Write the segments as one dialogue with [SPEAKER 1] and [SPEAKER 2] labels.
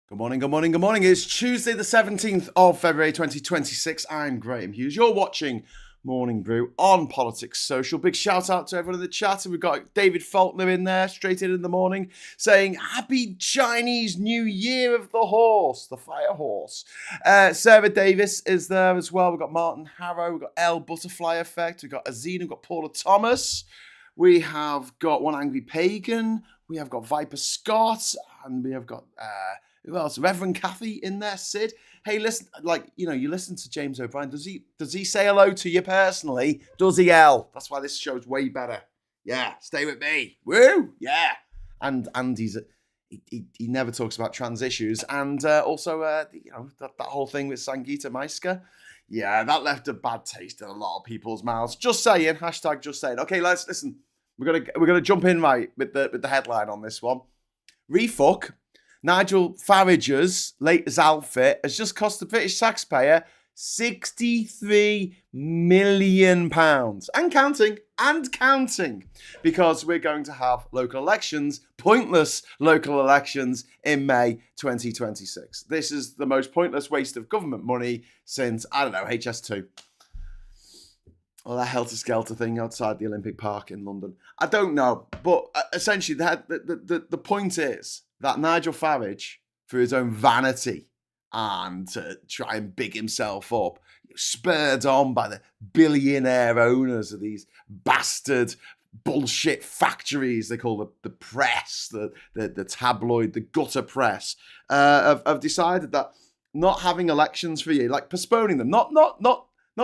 [SPEAKER 1] Good morning, good morning, good morning. It's Tuesday, the 17th of February 2026. I'm Graham Hughes. You're watching Morning Brew on Politics Social. Big shout out to everyone in the chat. And we've got David Faulkner in there, straight in the morning, saying, Happy Chinese New Year of the horse, the fire horse. Sarah Davis is there as well. We've got Martin Harrow, we've got L Butterfly Effect, we've got Azina, we've got Paula Thomas. We have got One Angry Pagan, we have got Viper Scott, and we have got... who else? Reverend Kathy in there, Sid. Hey, listen, you listen to James O'Brien. Does he say hello to you personally? Does he, L? That's why this show's way better. Yeah, stay with me. Woo! Yeah. And he never talks about trans issues. And also, that whole thing with Sangeeta Maiska. Yeah, that left a bad taste in a lot of people's mouths. Just saying. Hashtag just saying. Okay, let's listen. We're gonna jump in right with the headline on this one. Refuck. Nigel Farage's latest outfit has just cost the British taxpayer £63 million. And counting. Because we're going to have local elections, pointless local elections in May 2026. This is the most pointless waste of government money since, I don't know, HS2. Or that helter-skelter thing outside the Olympic Park in London. I don't know. But essentially, the point is that Nigel Farage, for his own vanity and to try and big himself up, spurred on by the billionaire owners of these bastard bullshit factories they call the press, the tabloid, the gutter press, have decided that not having elections for a year, like postponing them, not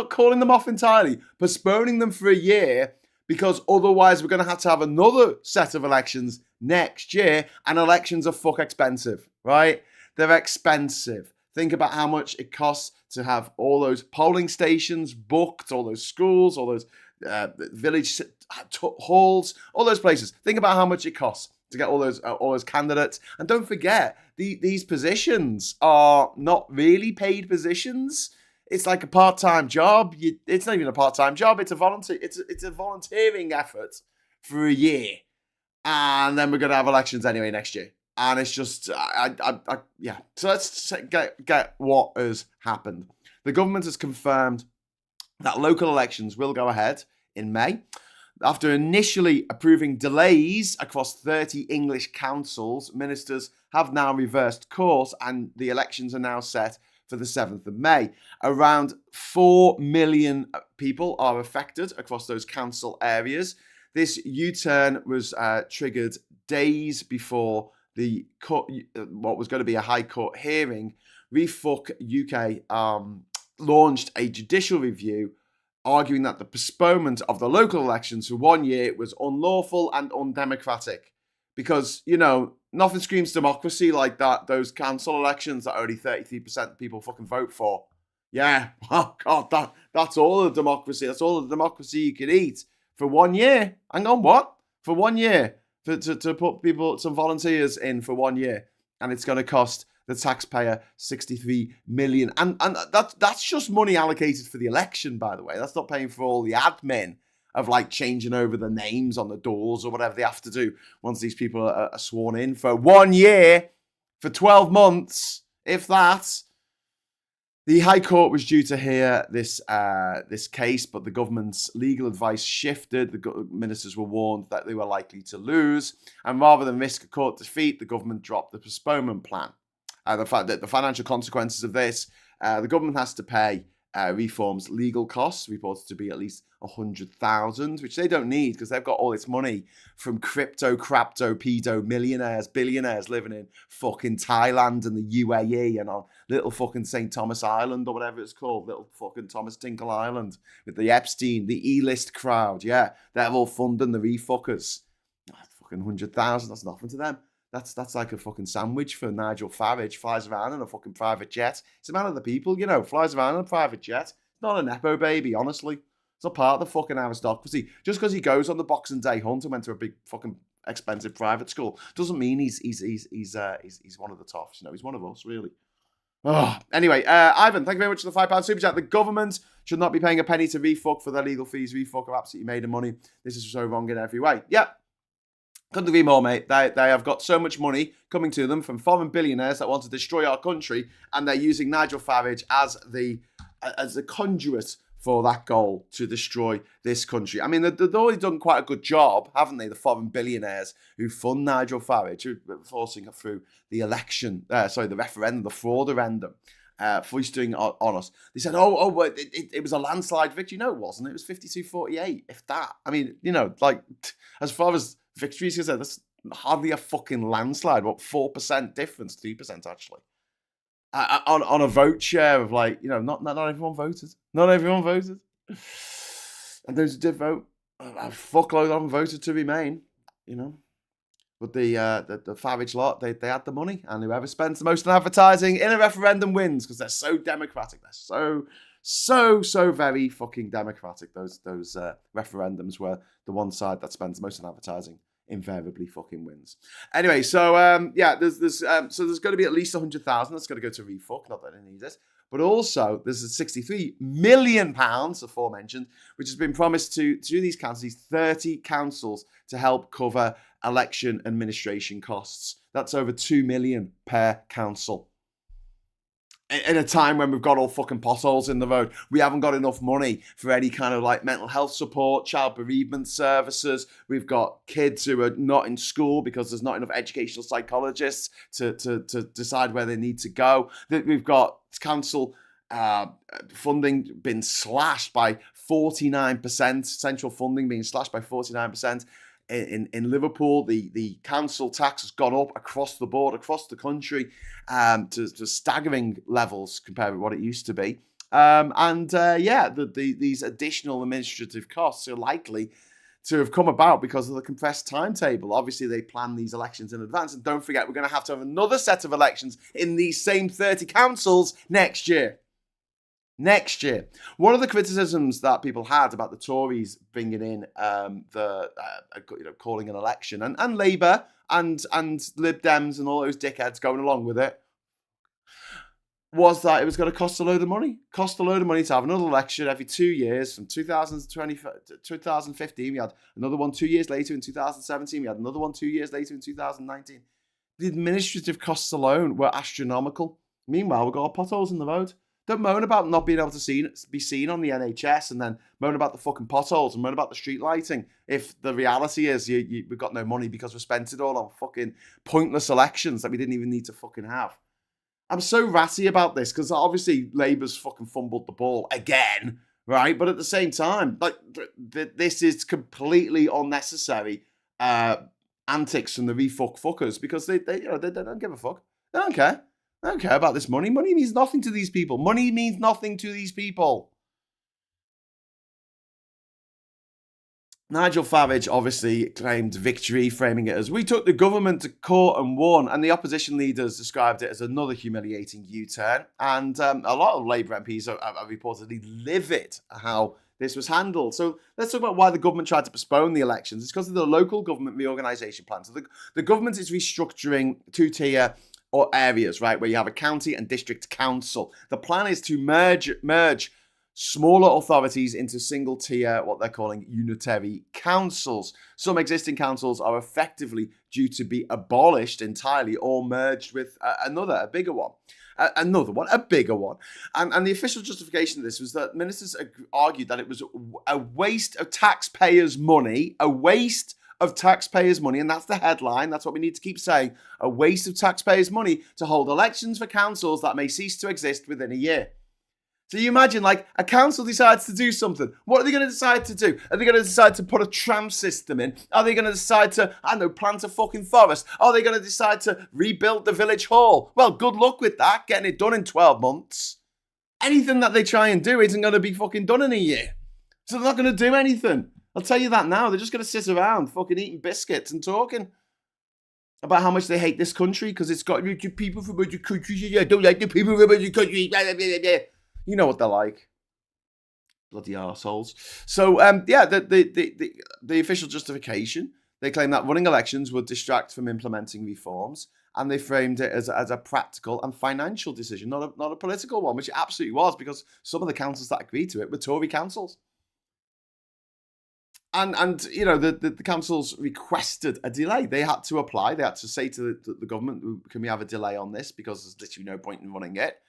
[SPEAKER 1] calling them off entirely, postponing them for a year, because otherwise we're going to have another set of elections next year, and elections are fuck expensive, right? They're expensive. Think about how much it costs to have all those polling stations booked, all those schools, all those village halls, all those places. Think about how much it costs to get all those candidates. And don't forget, these positions are not really paid positions. It's like a part-time job. It's not even a part-time job. It's a volunteer. It's a volunteering effort for a year, and then we're going to have elections anyway next year. And it's just, yeah. So let's get what has happened. The government has confirmed that local elections will go ahead in May. After initially approving delays across 30 English councils, ministers have now reversed course, and the elections are now set for the 7th of May. Around 4 million people are affected across those council areas. This U-turn was triggered days before the court, what was going to be a High Court hearing. Refuck UK launched a judicial review arguing that the postponement of the local elections for 1 year was unlawful and undemocratic. Because, nothing screams democracy like that. Those council elections that only 33% of people fucking vote for. Yeah, oh God, that's all the democracy. That's all the democracy you can eat for 1 year. Hang on, what? For 1 year, to put some volunteers in for 1 year, and it's going to cost the taxpayer $63 million. And that's just money allocated for the election, by the way. That's not paying for all the admin of changing over the names on the doors or whatever they have to do once these people are sworn in for 1 year, for 12 months, if that. The High Court was due to hear this case, but the government's legal advice shifted. The ministers were warned that they were likely to lose, and rather than risk a court defeat, the government dropped the postponement plan. The fact that the financial consequences of this, the government has to pay Reform's legal costs, reported to be at least 100,000, which they don't need because they've got all this money from crypto, pedo millionaires, billionaires living in fucking Thailand and the UAE and on little fucking St. Thomas Island or whatever it's called, little fucking Thomas Tinkle Island with the Epstein, the E-list crowd. Yeah, they're all funding the refuckers. Fucking 100,000, that's nothing to them. That's like a fucking sandwich for Nigel Farage. Flies around in a fucking private jet. It's a man of the people, flies around in a private jet. It's not a nepo baby, honestly. It's not part of the fucking aristocracy. Just because he goes on the Boxing Day hunt and went to a big fucking expensive private school doesn't mean he's one of the toffs. He's one of us, really. Oh, anyway, Ivan, thank you very much for the £5 super chat. The government should not be paying a penny to Refuck for their legal fees. Refuck are absolutely made of money. This is so wrong in every way. Yep. Couldn't agree more, mate. They have got so much money coming to them from foreign billionaires that want to destroy our country, and they're using Nigel Farage as the conduit for that goal to destroy this country. I mean, they've already done quite a good job, haven't they? The foreign billionaires who fund Nigel Farage, who are forcing it through the the referendum, the fraud-referendum. Foisting on us. They said, it was a landslide victory. No, it wasn't. It was 52-48, if that. I mean, as far as victories concerned, that's hardly a fucking landslide. What, 4% difference? 3% actually. On a vote share of not everyone voted. Not everyone voted. And those who did vote, a fuckload of them voted to remain, But the Farage lot, they had the money, and whoever spends the most on advertising in a referendum wins, because they're so democratic. They're so very fucking democratic. Those referendums where the one side that spends the most on advertising invariably fucking wins. Anyway, so there's going to be at least 100,000 that's going to go to refuck. Not that I need this. But also, there's a £63 million, aforementioned, which has been promised to these councils, these 30 councils, to help cover election administration costs. That's over 2 million per council. In a time when we've got all fucking potholes in the road, we haven't got enough money for any kind of mental health support, child bereavement services. We've got kids who are not in school because there's not enough educational psychologists to decide where they need to go. We've got council funding been slashed by 49%, central funding being slashed by 49%. In Liverpool, the council tax has gone up across the board, across the country, to staggering levels compared with what it used to be. These additional administrative costs are likely to have come about because of the compressed timetable. Obviously, they plan these elections in advance. And don't forget, we're going to have another set of elections in these same 30 councils next year. One of the criticisms that people had about the Tories bringing in calling an election, and Labour and Lib Dems and all those dickheads going along with it, was that it was going to cost a load of money. To have another election every 2 years. From 2020 to 2015, we had another one 2 years later in 2017. We had another one 2 years later in 2019. The administrative costs alone were astronomical. Meanwhile, we've got potholes in the road. Don't moan about not being able to be seen on the NHS, and then moan about the fucking potholes and moan about the street lighting. If the reality is we've got no money because we spent it all on fucking pointless elections that we didn't even need to fucking have. I'm so ratty about this because obviously Labour's fucking fumbled the ball again, right? But at the same time, this is completely unnecessary antics from the fuckers, because they don't give a fuck. They don't care. I don't care about this money. Money means nothing to these people. Nigel Farage obviously claimed victory, framing it as, "We took the government to court and won," and the opposition leaders described it as another humiliating U-turn. And a lot of Labour MPs are reportedly livid at how this was handled. So let's talk about why the government tried to postpone the elections. It's because of the local government reorganization plan. So the government is restructuring two-tier or areas, right, where you have a county and district council. The plan is to merge smaller authorities into single-tier, what they're calling unitary councils. Some existing councils are effectively due to be abolished entirely or merged with a bigger one. And the official justification of this was that ministers argued that it was a waste of taxpayers' money, and that's the headline. That's what we need to keep saying. A waste of taxpayers' money to hold elections for councils that may cease to exist within a year. So you imagine, a council decides to do something. What are they going to decide to do? Are they going to decide to put a tram system in? Are they going to decide to, plant a fucking forest? Are they going to decide to rebuild the village hall? Well, good luck with that, getting it done in 12 months. Anything that they try and do isn't going to be fucking done in a year. So they're not going to do anything. I'll tell you that now. They're just going to sit around fucking eating biscuits and talking about how much they hate this country because it's got people from other countries. I don't like the people from other countries. Blah, blah, blah, blah. You know what they're like. Bloody arseholes. So, the official justification, they claim that running elections would distract from implementing reforms, and they framed it as a practical and financial decision, not a political one, which it absolutely was, because some of the councils that agreed to it were Tory councils. And you know, the councils requested a delay. They had to apply. They had to say to the government, can we have a delay on this? Because there's literally no point in running it.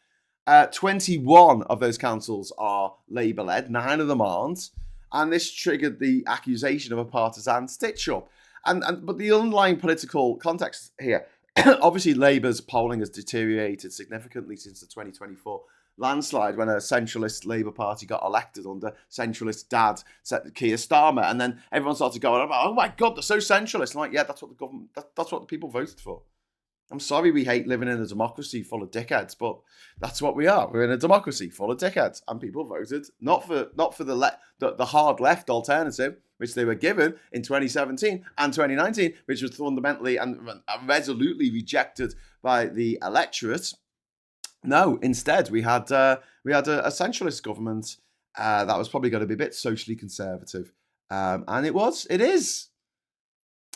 [SPEAKER 1] 21 of those councils are Labour-led. 9 of them aren't. And this triggered the accusation of a partisan stitch-up. But the underlying political context here, obviously Labour's polling has deteriorated significantly since the 2024 landslide when a centralist Labour Party got elected under centralist dad Keir Starmer, and then everyone started going, oh my God, they're so centralist. I'm like, yeah, that's what the government, that's what the people voted for. I'm sorry we hate living in a democracy full of dickheads, but that's what we are. We're in a democracy full of dickheads, and people voted not for the hard left alternative, which they were given in 2017 and 2019, which was fundamentally and resolutely rejected by the electorate. No, instead we had a centralist government that was probably going to be a bit socially conservative, and it is.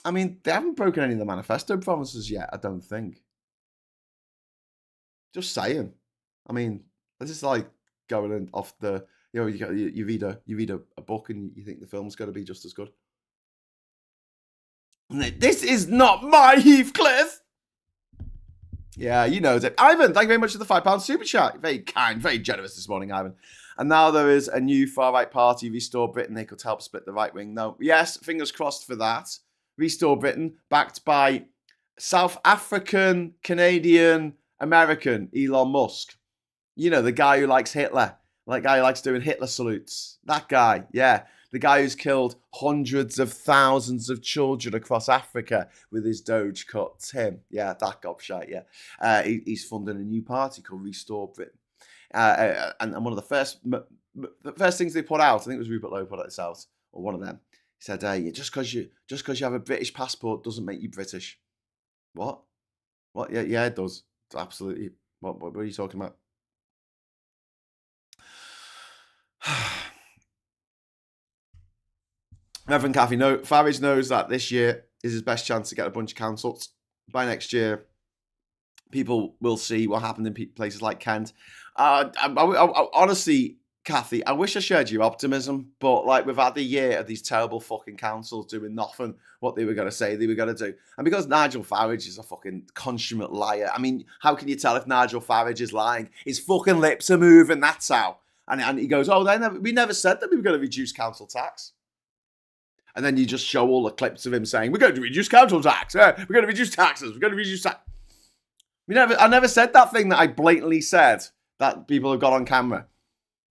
[SPEAKER 1] I mean, they haven't broken any of the manifesto promises yet, I don't think. Just saying. I mean, this is like going in off the, you know, you read a book and you think the film's going to be just as good. This is not my Heathcliff. Yeah, you know it. Ivan, thank you very much for the £5 super chat. Very kind, very generous this morning, Ivan. And now there is a new far-right party, Restore Britain. They could help split the right wing. No, yes, fingers crossed for that. Restore Britain, backed by South African, Canadian, American Elon Musk. You know, the guy who likes Hitler. That guy who likes doing Hitler salutes. That guy, yeah. The guy who's killed hundreds of thousands of children across Africa with his Doge cuts. Him. Yeah, that gobshite, yeah. He's funding a new party called Restore Britain. And one of the first things they put out, I think it was Rupert Lowe put this out, or one of them. He said, just because you have a British passport doesn't make you British. What? What? Yeah, it does. Absolutely. What are you talking about? Reverend Cathy, Farage knows that this year is his best chance to get a bunch of councils. By next year, people will see what happened in places like Kent. Honestly, Cathy, I wish I shared your optimism, but like we've had the year of these terrible fucking councils doing nothing what they were going to say they were going to do. And because Nigel Farage is a fucking consummate liar, I mean, how can you tell if Nigel Farage is lying? His fucking lips are moving, that's how. And he goes, we never said that we were going to reduce council tax. And then you just show all the clips of him saying, we're going to reduce council tax. We're going to reduce taxes. We're going to reduce tax. I never said that thing that I blatantly said that people have got on camera.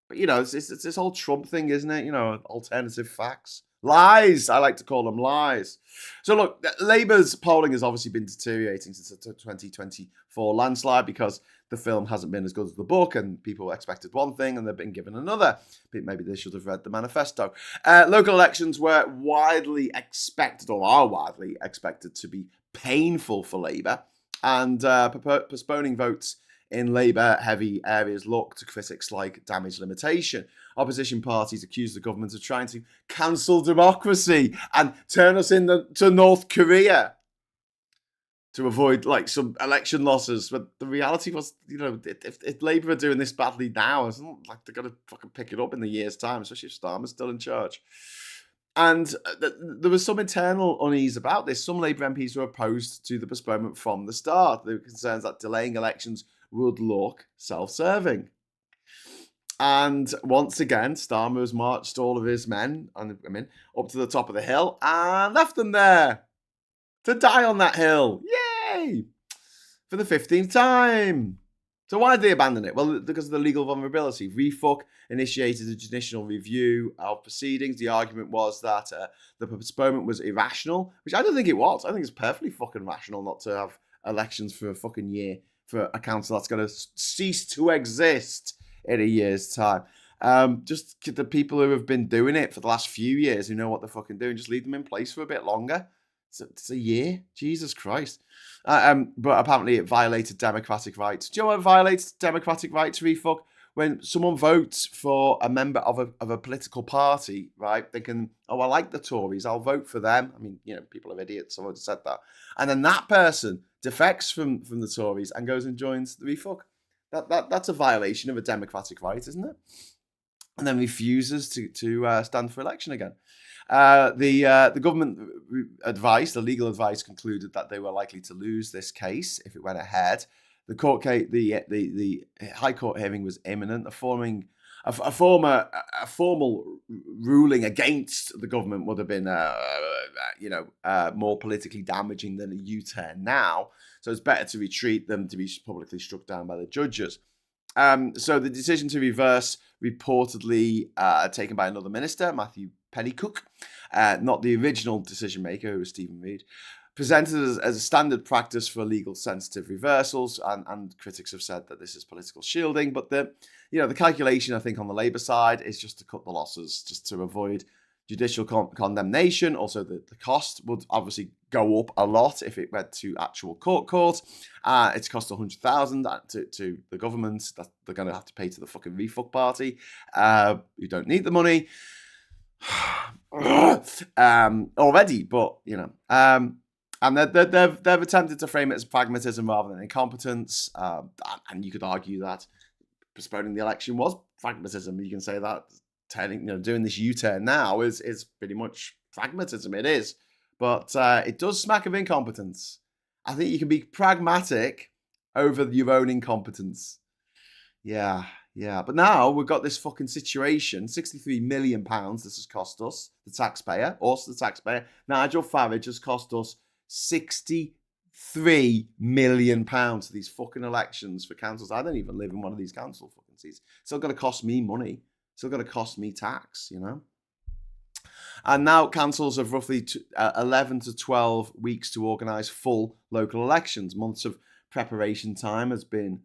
[SPEAKER 1] But, you know, it's this whole Trump thing, isn't it? You know, alternative facts. Lies. I like to call them lies. So, look, Labour's polling has obviously been deteriorating since the 2024 landslide because the film hasn't been as good as the book and people expected one thing and they've been given another. Maybe they should have read the manifesto. Local elections were widely expected, or are widely expected, to be painful for Labour, and postponing votes in Labour-heavy areas look to critics like damage limitation. Opposition parties accuse the government of trying to cancel democracy and turn us into North Korea to avoid like some election losses. But the reality was, you know, if Labour are doing this badly now, it's not like they're going to fucking pick it up in the year's time, especially if Starmer's still in charge. And there was some internal unease about this. Some Labour MPs were opposed to the postponement from the start. There were concerns that delaying elections would look self-serving. And once again, Starmer has marched all of his men and women up to the top of the hill and left them there to die on that hill. Yay! For the 15th time. So why did they abandon it? Well, because of the legal vulnerability. REFUC initiated a judicial review of proceedings. The argument was that the postponement was irrational, which I don't think it was. I think it's perfectly fucking rational not to have elections for a fucking year for a council that's going to cease to exist in a year's time. Just the people who have been doing it for the last few years, who know what they're fucking doing, just leave them in place for a bit longer. It's a year. Jesus Christ. But apparently it violated democratic rights. Do you know what violates democratic rights, REFUC? When someone votes for a member of a political party, right, they can, I like the Tories, I'll vote for them. I mean, you know, people are idiots, I've already said that. And then that person defects from the Tories and goes and joins the REFUC. That's a violation of a democratic right, isn't it? and then refuses to stand for election again. The government advice, the legal advice, concluded that they were likely to lose this case if it went ahead. The court case, the High Court hearing was imminent. A formal ruling against the government would have been, more politically damaging than a U-turn now. So it's better to retreat than to be publicly struck down by the judges. So the decision to reverse reportedly taken by another minister, Matthew Pennycook, not the original decision maker, who was Stephen Reid, presented as a standard practice for legal sensitive reversals, and critics have said that this is political shielding. But the calculation, I think, on the Labour side is just to cut the losses, just to avoid judicial condemnation. Also, the cost would obviously go up a lot if it went to actual court. It's cost $100,000 to the government that they're going to have to pay to the fucking refuck party, who don't need the money already. But and they've attempted to frame it as pragmatism rather than incompetence, and you could argue that postponing the election was pragmatism. You can say that doing this U-turn now is pretty much pragmatism. It is, but it does smack of incompetence. I think you can be pragmatic over your own incompetence. Yeah. But now we've got this fucking situation. £63 million this has cost us, the taxpayer. Nigel Farage has cost us £63 million for these fucking elections for councils. I don't even live in one of these council fucking seats. It's still going to cost me money. Still going to cost me tax, And now councils have roughly 11 to 12 weeks to organise full local elections. Months of preparation time has been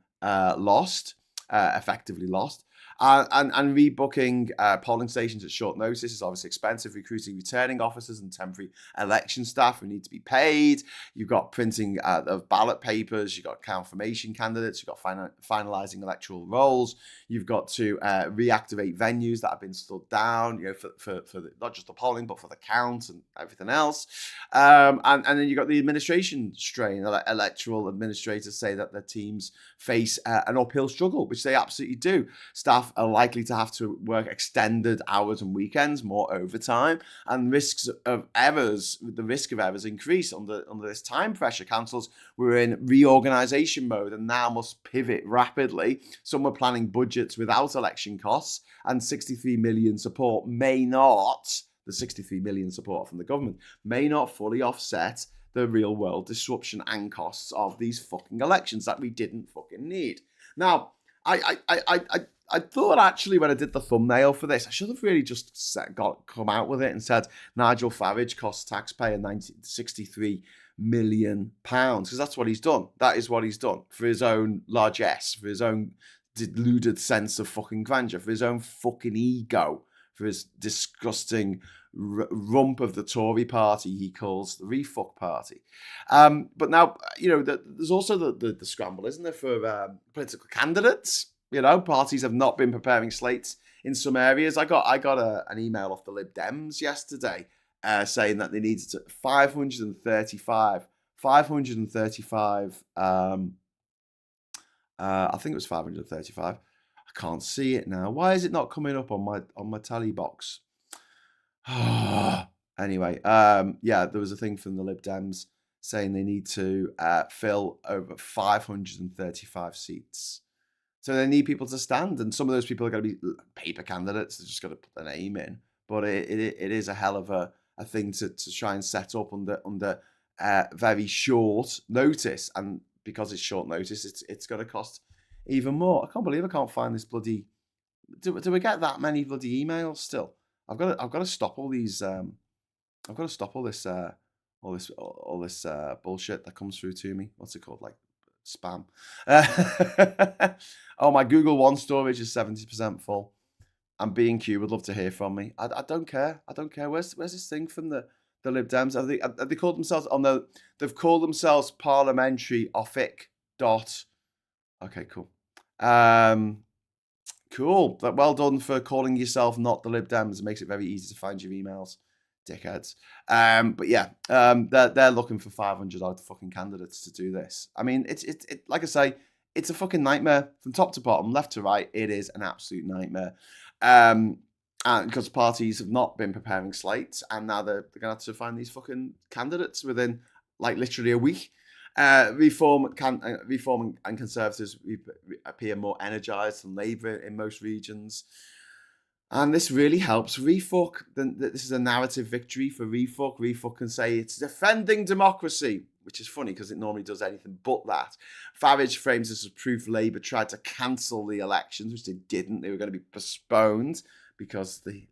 [SPEAKER 1] effectively lost. And rebooking polling stations at short notice is obviously expensive. Recruiting returning officers and temporary election staff who need to be paid. You've got printing of ballot papers. You've got confirmation candidates. You've got finalising electoral rolls. You've got to reactivate venues that have been stood down, for not just the polling, but for the count and everything else. And then you've got the administration strain. Electoral administrators say that their teams face an uphill struggle, which they absolutely do. Staff are likely to have to work extended hours and weekends, more overtime, and the risk of errors increase under this time pressure. Councils were in reorganization mode and now must pivot rapidly. Some were planning budgets without election costs, and 63 million support the 63 million support from the government may not fully offset the real world disruption and costs of these fucking elections that we didn't fucking need. Now, I thought actually when I did the thumbnail for this, I should have really just come out with it and said Nigel Farage costs taxpayer £63 million, because that's what he's done. That is what he's done for his own largesse, for his own deluded sense of fucking grandeur, for his own fucking ego, for his disgusting rump of the Tory party he calls the refuck party. But now, there's also the scramble, isn't there, for political candidates? Parties have not been preparing slates in some areas. I got an email off the Lib Dems yesterday saying that they needed 535. I think it was 535. I can't see it now. Why is it not coming up on my tally box? Anyway, there was a thing from the Lib Dems saying they need to fill over 535 seats. So they need people to stand, and some of those people are going to be paper candidates. They're just going to put their name in. But it is a hell of a thing to try and set up under very short notice. And because it's short notice, it's going to cost even more. I can't believe I can't find this bloody. Do we get that many bloody emails still? I've got to stop all these. I've got to stop all this bullshit that comes through to me. What's it called? Like spam. Oh, my Google One storage is 70% full. And B&Q would love to hear from me. I don't care. Where's this thing from the Lib Dems? Have they called themselves? Oh no, they've called themselves Parliamentary Offic. Okay, cool. Cool. Well done for calling yourself not the Lib Dems. It makes it very easy to find your emails, dickheads. But yeah, they're looking for 500 odd fucking candidates to do this. I mean, it's like I say, it's a fucking nightmare from top to bottom, left to right. It is an absolute nightmare. And because parties have not been preparing slates, and now they're going to have to find these fucking candidates within like literally a week. Reform and Conservatives appear more energised than Labour in most regions. And this really helps Refuck. This is a narrative victory for Refuck. Refuck can say it's defending democracy, which is funny because it normally does anything but that. Farage frames this as proof Labour tried to cancel the elections, which they didn't. They were going to be postponed because the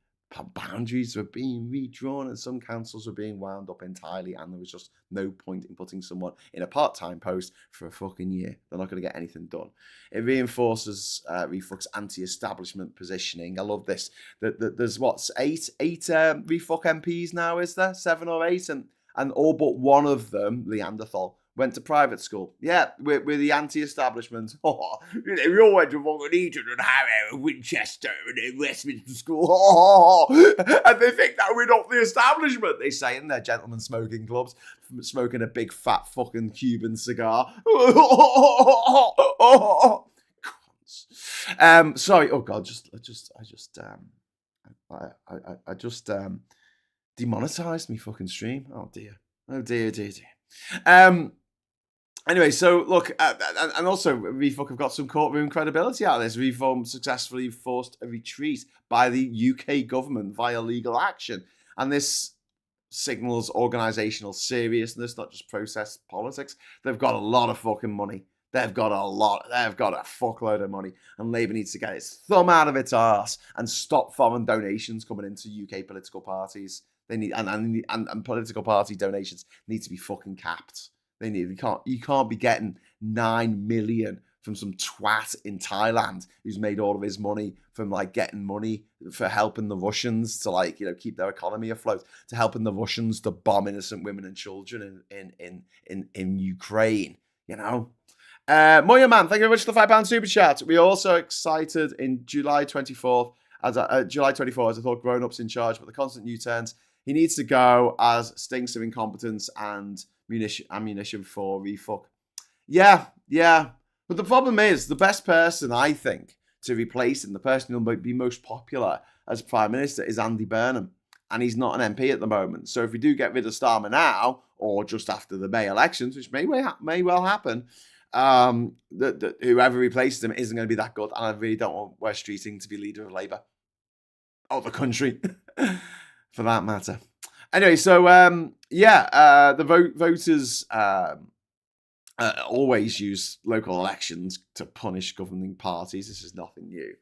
[SPEAKER 1] boundaries were being redrawn and some councils were being wound up entirely, and there was just no point in putting someone in a part-time post for a fucking year. They're not going to get anything done. It reinforces Refuck's anti-establishment positioning. I love this. There's eight Refuck MPs now, is there? 7 or 8, and all but one of them, Neanderthal, went to private school. Yeah, we're the anti-establishment. Oh, we all went to fucking Eton and Harrow and Winchester and Westminster School. Oh, and they think that we're not the establishment, they say in their gentlemen smoking clubs, smoking a big fat fucking Cuban cigar. Sorry. Oh God, I just demonetized me fucking stream. Oh dear. Anyway, so look, and also Refuck have got some courtroom credibility out of this. Reform successfully forced a retreat by the UK government via legal action, and this signals organisational seriousness, not just process politics. They've got a lot of fucking money. They've got a fuckload of money, and Labour needs to get its thumb out of its arse and stop foreign donations coming into UK political parties. They need and political party donations need to be fucking capped. You can't be getting 9 million from some twat in Thailand who's made all of his money from like getting money for helping the Russians to keep their economy afloat, to helping the Russians to bomb innocent women and children in Ukraine. Moya Man, thank you very much for the £5 super chat. We're also excited in July 24th as I thought grown-ups in charge, but the constant U-turns. He needs to go as stinks of incompetence and ammunition for Refuck. Yeah. But the problem is, the best person, I think, to replace him, the person who might be most popular as Prime Minister, is Andy Burnham. And he's not an MP at the moment. So if we do get rid of Starmer now, or just after the May elections, which may well happen, whoever replaces him isn't going to be that good. And I really don't want Wes Streeting to be leader of Labour. Or the country, for that matter. Anyway, so the voters always use local elections to punish governing parties. This is nothing new.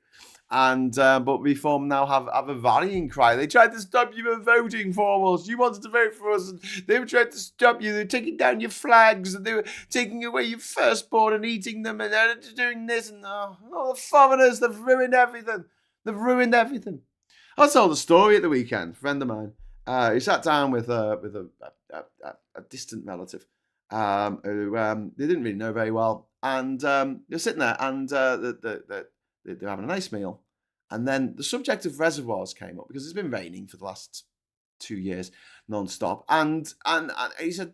[SPEAKER 1] And but Reform now have a rallying cry. They tried to stop you from voting for us. You wanted to vote for us, and they were trying to stop you. They were taking down your flags, and they were taking away your firstborn and eating them, and they're doing this. And the foreigners, they've ruined everything. I told a story at the weekend. A friend of mine, he sat down with a distant relative who they didn't really know very well, and they were sitting there, and they're having a nice meal, and then the subject of reservoirs came up because it's been raining for the last 2 years non-stop, and he said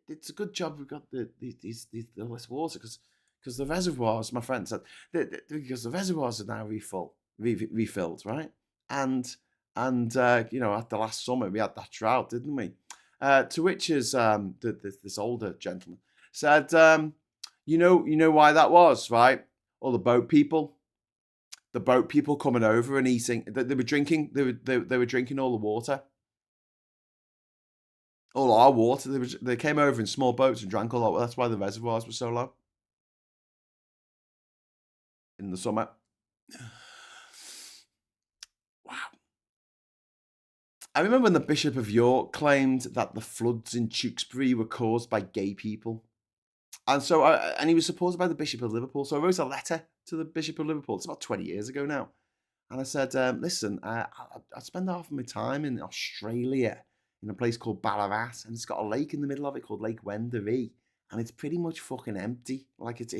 [SPEAKER 1] it's a good job we've got these less water because the reservoirs, my friend said, because the reservoirs are now refilled, right? And after last summer we had that drought, didn't we? To which is this older gentleman said, you know why that was, right? All the boat people coming over and eating. They were drinking. They were drinking all the water, all our water. They came over in small boats and drank all that. That's why the reservoirs were so low in the summer. Wow. I remember when the Bishop of York claimed that the floods in Tewkesbury were caused by gay people. And so, and he was supported by the Bishop of Liverpool. So I wrote a letter to the Bishop of Liverpool. It's about 20 years ago now. And I said, listen, I spend half of my time in Australia in a place called Ballarat. And it's got a lake in the middle of it called Lake Wendouree. And it's pretty much fucking empty. Like it's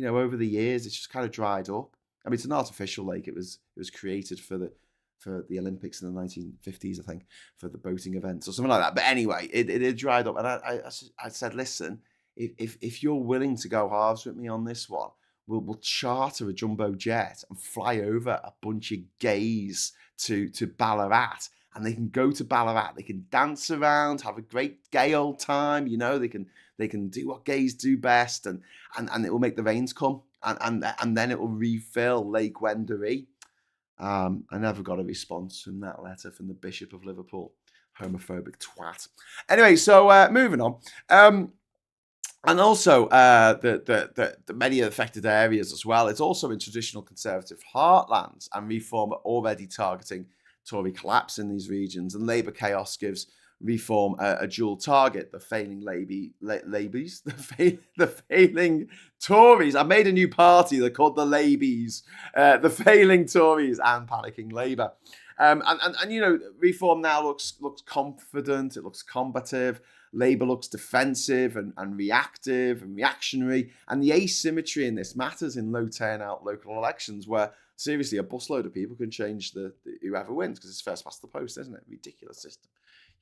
[SPEAKER 1] over the years, it's just kind of dried up. I mean, it's an artificial lake. It was created for the Olympics in the 1950s, I think, for the boating events or something like that. But anyway, it dried up. And I said, listen, if you're willing to go halves with me on this one, will charter a jumbo jet and fly over a bunch of gays to Ballarat. And they can go to Ballarat, they can dance around, have a great gay old time, you know, they can do what gays do best, and it will make the rains come, and then it will refill Lake Wendouree. I never got a response from that letter from the Bishop of Liverpool, homophobic twat. Anyway, so moving on. And also the many affected areas as well. It's also in traditional Conservative heartlands, and Reform are already targeting Tory collapse in these regions. And Labour chaos gives Reform a dual target: the failing Labies, the failing Tories. I made a new party. They're called the Labies, the failing Tories and panicking Labour. And you know, Reform now looks confident. It looks combative. Labour looks defensive and reactive and reactionary. And the asymmetry in this matters in low turnout local elections, where seriously a busload of people can change the whoever wins, because it's first past the post, isn't it? Ridiculous system.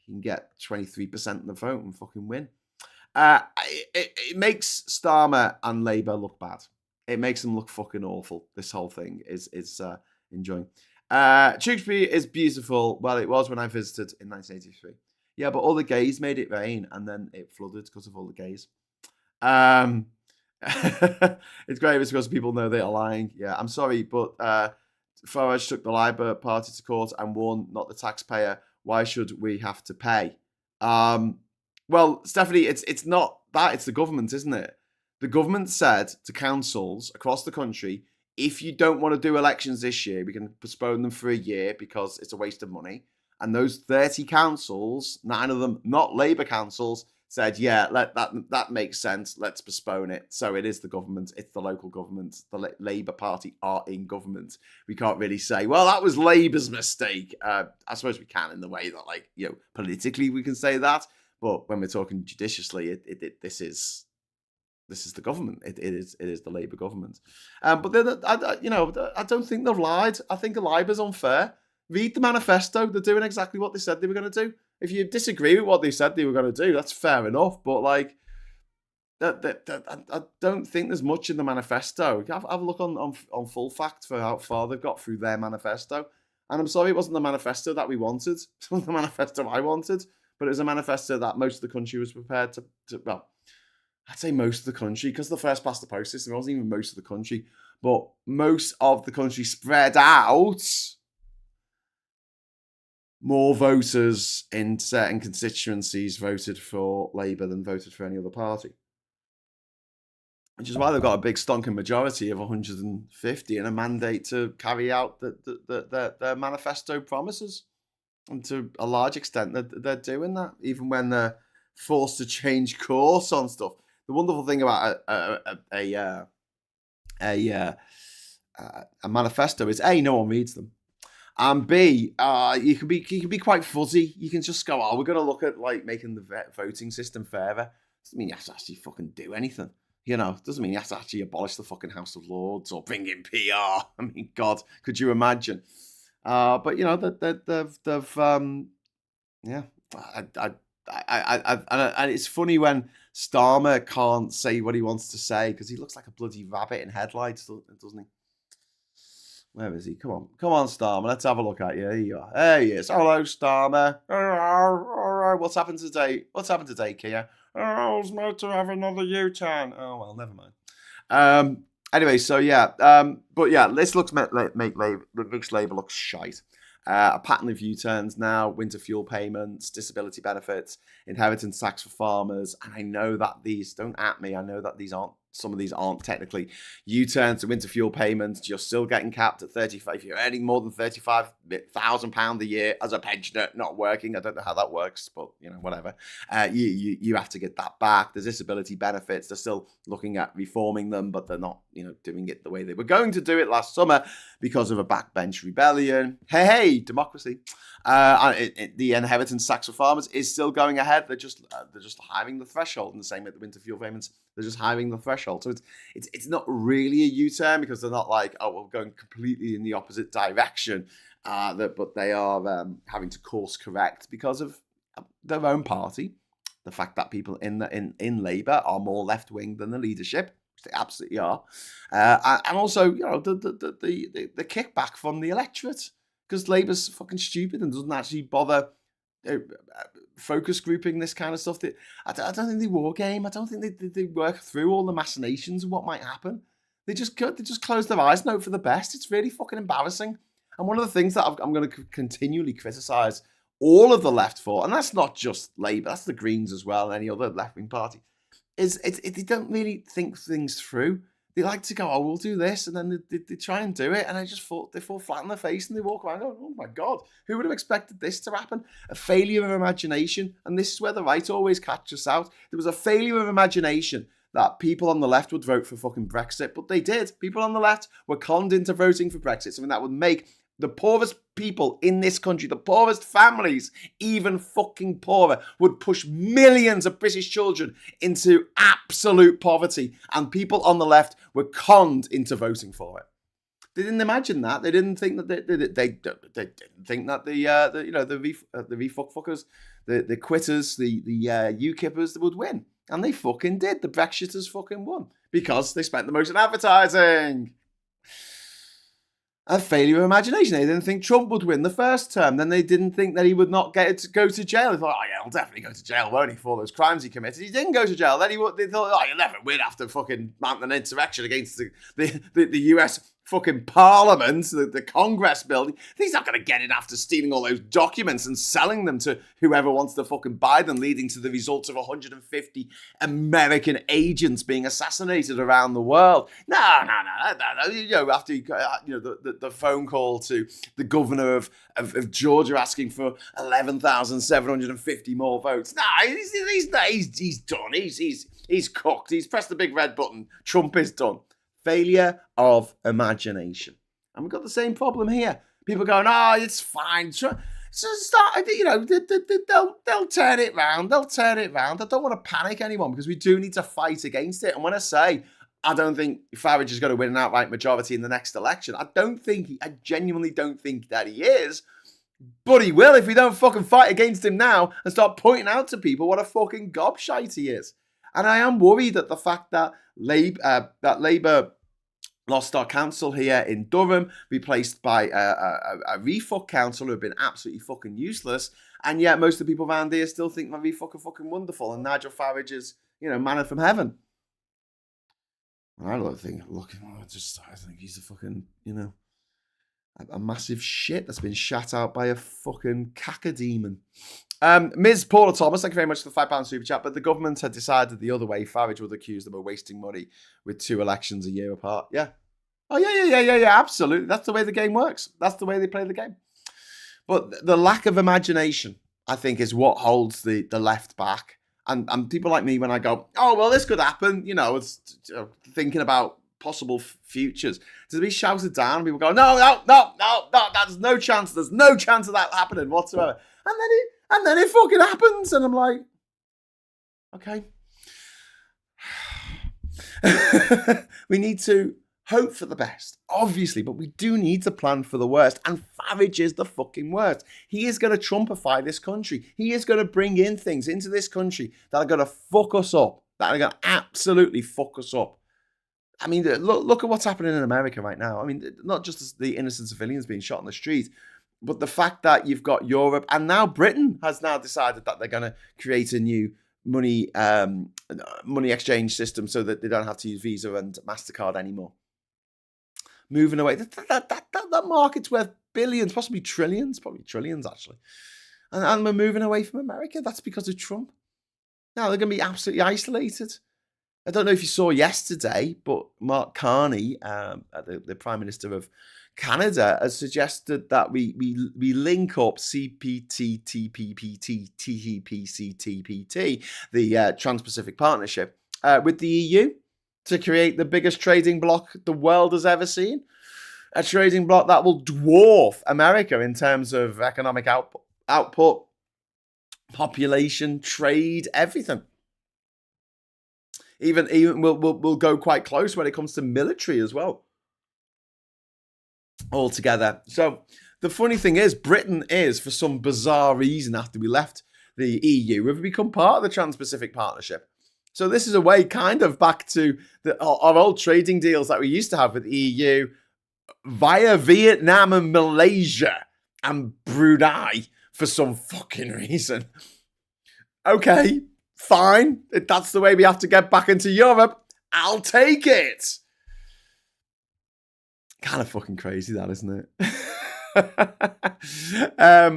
[SPEAKER 1] You can get 23% of the vote and fucking win. It makes Starmer and Labour look bad. It makes them look fucking awful. This whole thing is enjoying. Tewkesbury is beautiful. Well, it was when I visited in 1983. Yeah, but all the gays made it rain, and then it flooded because of all the gays. It's great because people know they are lying. Yeah, I'm sorry, but Farage took the Labour Party to court and won, not the taxpayer. Why should we have to pay? Well, Stephanie, it's not that. It's the government, isn't it? The government said to councils across the country, if you don't want to do elections this year, we can postpone them for a year because it's a waste of money. And those 30 councils, 9 of them not Labour councils, said, yeah, that makes sense. Let's postpone it. So it is the government. It's the local government. The Labour Party are in government. We can't really say, well, that was Labour's mistake. I suppose we can in the way that, like, you know, politically we can say that. But when we're talking judiciously, this is the government. It is the Labour government. But I don't think they've lied. I think Labour's unfair. Read the manifesto. They're doing exactly what they said they were going to do. If you disagree with what they said they were going to do, that's fair enough. But like, I don't think there's much in the manifesto. Have a look on Full Fact for how far they've got through their manifesto. And I'm sorry, it wasn't the manifesto that we wanted. It wasn't the manifesto I wanted, but it was a manifesto that most of the country was prepared to well, I'd say most of the country, because the first past the post system, it wasn't even most of the country, but most of the country spread out. More voters in certain constituencies voted for Labour than voted for any other party. Which is why they've got a big stonking majority of 150 and a mandate to carry out their manifesto promises. And to a large extent, they're doing that, even when they're forced to change course on stuff. The wonderful thing about a manifesto is, A, no one reads them. And B, you can be quite fuzzy. You can just go, we're going to look at like making the voting system fairer. Doesn't mean you have to actually fucking do anything. You know, doesn't mean you have to actually abolish the fucking House of Lords or bring in PR. I mean, God, could you imagine? But you know, they've yeah. And it's funny when Starmer can't say what he wants to say because he looks like a bloody rabbit in headlights, doesn't he? Where is he? Come on, Starmer. Let's have a look at you. Here you are. There he is. Hello, Starmer. What's happened today, Keir? I was meant to have another U-turn. Oh, well, never mind. Anyway, so yeah. But yeah, this looks makes Labour look shite. A pattern of U-turns now, winter fuel payments, disability benefits, inheritance tax for farmers. And I know that don't at me, I know that some of these aren't technically U-turns to winter fuel payments. You're still getting capped at 35. If you're earning more than £35,000 a year as a pensioner, not working, I don't know how that works, but you know, whatever. You have to get that back. The disability benefits, they're still looking at reforming them, but they're not, doing it the way they were going to do it last summer because of a backbench rebellion. Hey, democracy. The inheritance tax for farmers is still going ahead. They're just hiving the threshold in the same way the winter fuel payments. They're just hiving the threshold. So it's not really a U-turn because they're not like, we're going completely in the opposite direction. But they are having to course correct because of their own party. The fact that people in Labour are more left-wing than the leadership. which they absolutely are, and also, the kickback from the electorate, because Labour's fucking stupid and doesn't actually bother focus grouping this kind of stuff. I don't think they war game. I don't think they work through all the machinations of what might happen. They just close their eyes and hope for the best. It's really fucking embarrassing. And one of the things that I'm going to continually criticise all of the left for, and that's not just Labour, that's the Greens as well, and any other left-wing party, is they don't really think things through. They like to go, oh, we'll do this, and then they try and do it, and they fall flat on their face, and they walk around going, oh my God, who would have expected this to happen? A failure of imagination, and this is where the right always catch us out. There was a failure of imagination that people on the left would vote for fucking Brexit, but they did. People on the left were conned into voting for Brexit, something that would make the poorest people in this country, the poorest families, even fucking poorer, would push millions of British children into absolute poverty. And people on the left were conned into voting for it. They didn't imagine that. They didn't think that they didn't think that the refuckers, the quitters, the UKippers would win. And they fucking did. The Brexiters fucking won because they spent the most on advertising. A failure of imagination. They didn't think Trump would win the first term. Then they didn't think that he would not go to jail. They thought, oh yeah, he'll definitely go to jail, won't he, for those crimes he committed. He didn't go to jail. Then they thought, oh, he'll never win after fucking mounting an insurrection against the US fucking parliament, the Congress building. He's not going to get it after stealing all those documents and selling them to whoever wants to fucking buy them, leading to the results of 150 American agents being assassinated around the world. No. After the phone call to the governor of Georgia asking for 11,750 more votes. No, he's done. He's cooked. He's pressed the big red button. Trump is done. Failure of imagination. And we've got the same problem here. People going, oh, it's fine. They'll turn it round. They'll turn it round. I don't want to panic anyone because we do need to fight against it. And when I say I don't think Farage is going to win an outright majority in the next election, I genuinely don't think that he is. But he will if we don't fucking fight against him now and start pointing out to people what a fucking gobshite he is. And I am worried that the fact that Labour lost our council here in Durham, replaced by a refuck council who have been absolutely fucking useless, and yet most of the people around here still think my refuck are fucking wonderful, and Nigel Farage is, manna from heaven. And I don't think, I think he's a fucking, a massive shit that's been shat out by a fucking cacodemon. Ms. Paula Thomas, thank you very much for the £5 super chat, but the government had decided the other way. Farage would accuse them of wasting money with 2 elections a year apart. Yeah. Oh, yeah, absolutely. That's the way the game works. That's the way they play the game. But the lack of imagination, I think, is what holds the left back. And people like me, when I go, oh, well, this could happen, it's thinking about possible futures, to be shouted down, people go, no, there's no chance. There's no chance of that happening whatsoever. And then it fucking happens, and I'm like, okay. We need to hope for the best, obviously, but we do need to plan for the worst. And Farage is the fucking worst. He is going to Trumpify this country. He is going to bring in things into this country that are going to fuck us up, that are going to absolutely fuck us up. I mean, look at what's happening in America right now. I mean, not just the innocent civilians being shot on the street, but the fact that you've got Europe and now Britain has now decided that they're going to create a new money exchange system so that they don't have to use Visa and MasterCard anymore. Moving away. That market's worth billions, possibly trillions, probably trillions actually. And we're moving away from America. That's because of Trump. Now they're going to be absolutely isolated. I don't know if you saw yesterday, but Mark Carney, the Prime Minister of Canada, has suggested that we link up CPT, TPPT, TPC, TPT, the Trans-Pacific Partnership, with the EU to create the biggest trading bloc the world has ever seen. A trading bloc that will dwarf America in terms of economic output, population, trade, everything. Even we'll go quite close when it comes to military as well. Altogether. So the funny thing is, Britain is, for some bizarre reason, after we left the EU, we've become part of the Trans-Pacific Partnership. So this is a way kind of back to our old trading deals that we used to have with the EU via Vietnam and Malaysia and Brunei for some fucking reason. Okay, fine. If that's the way we have to get back into Europe, I'll take it. Kind of fucking crazy, that, isn't it?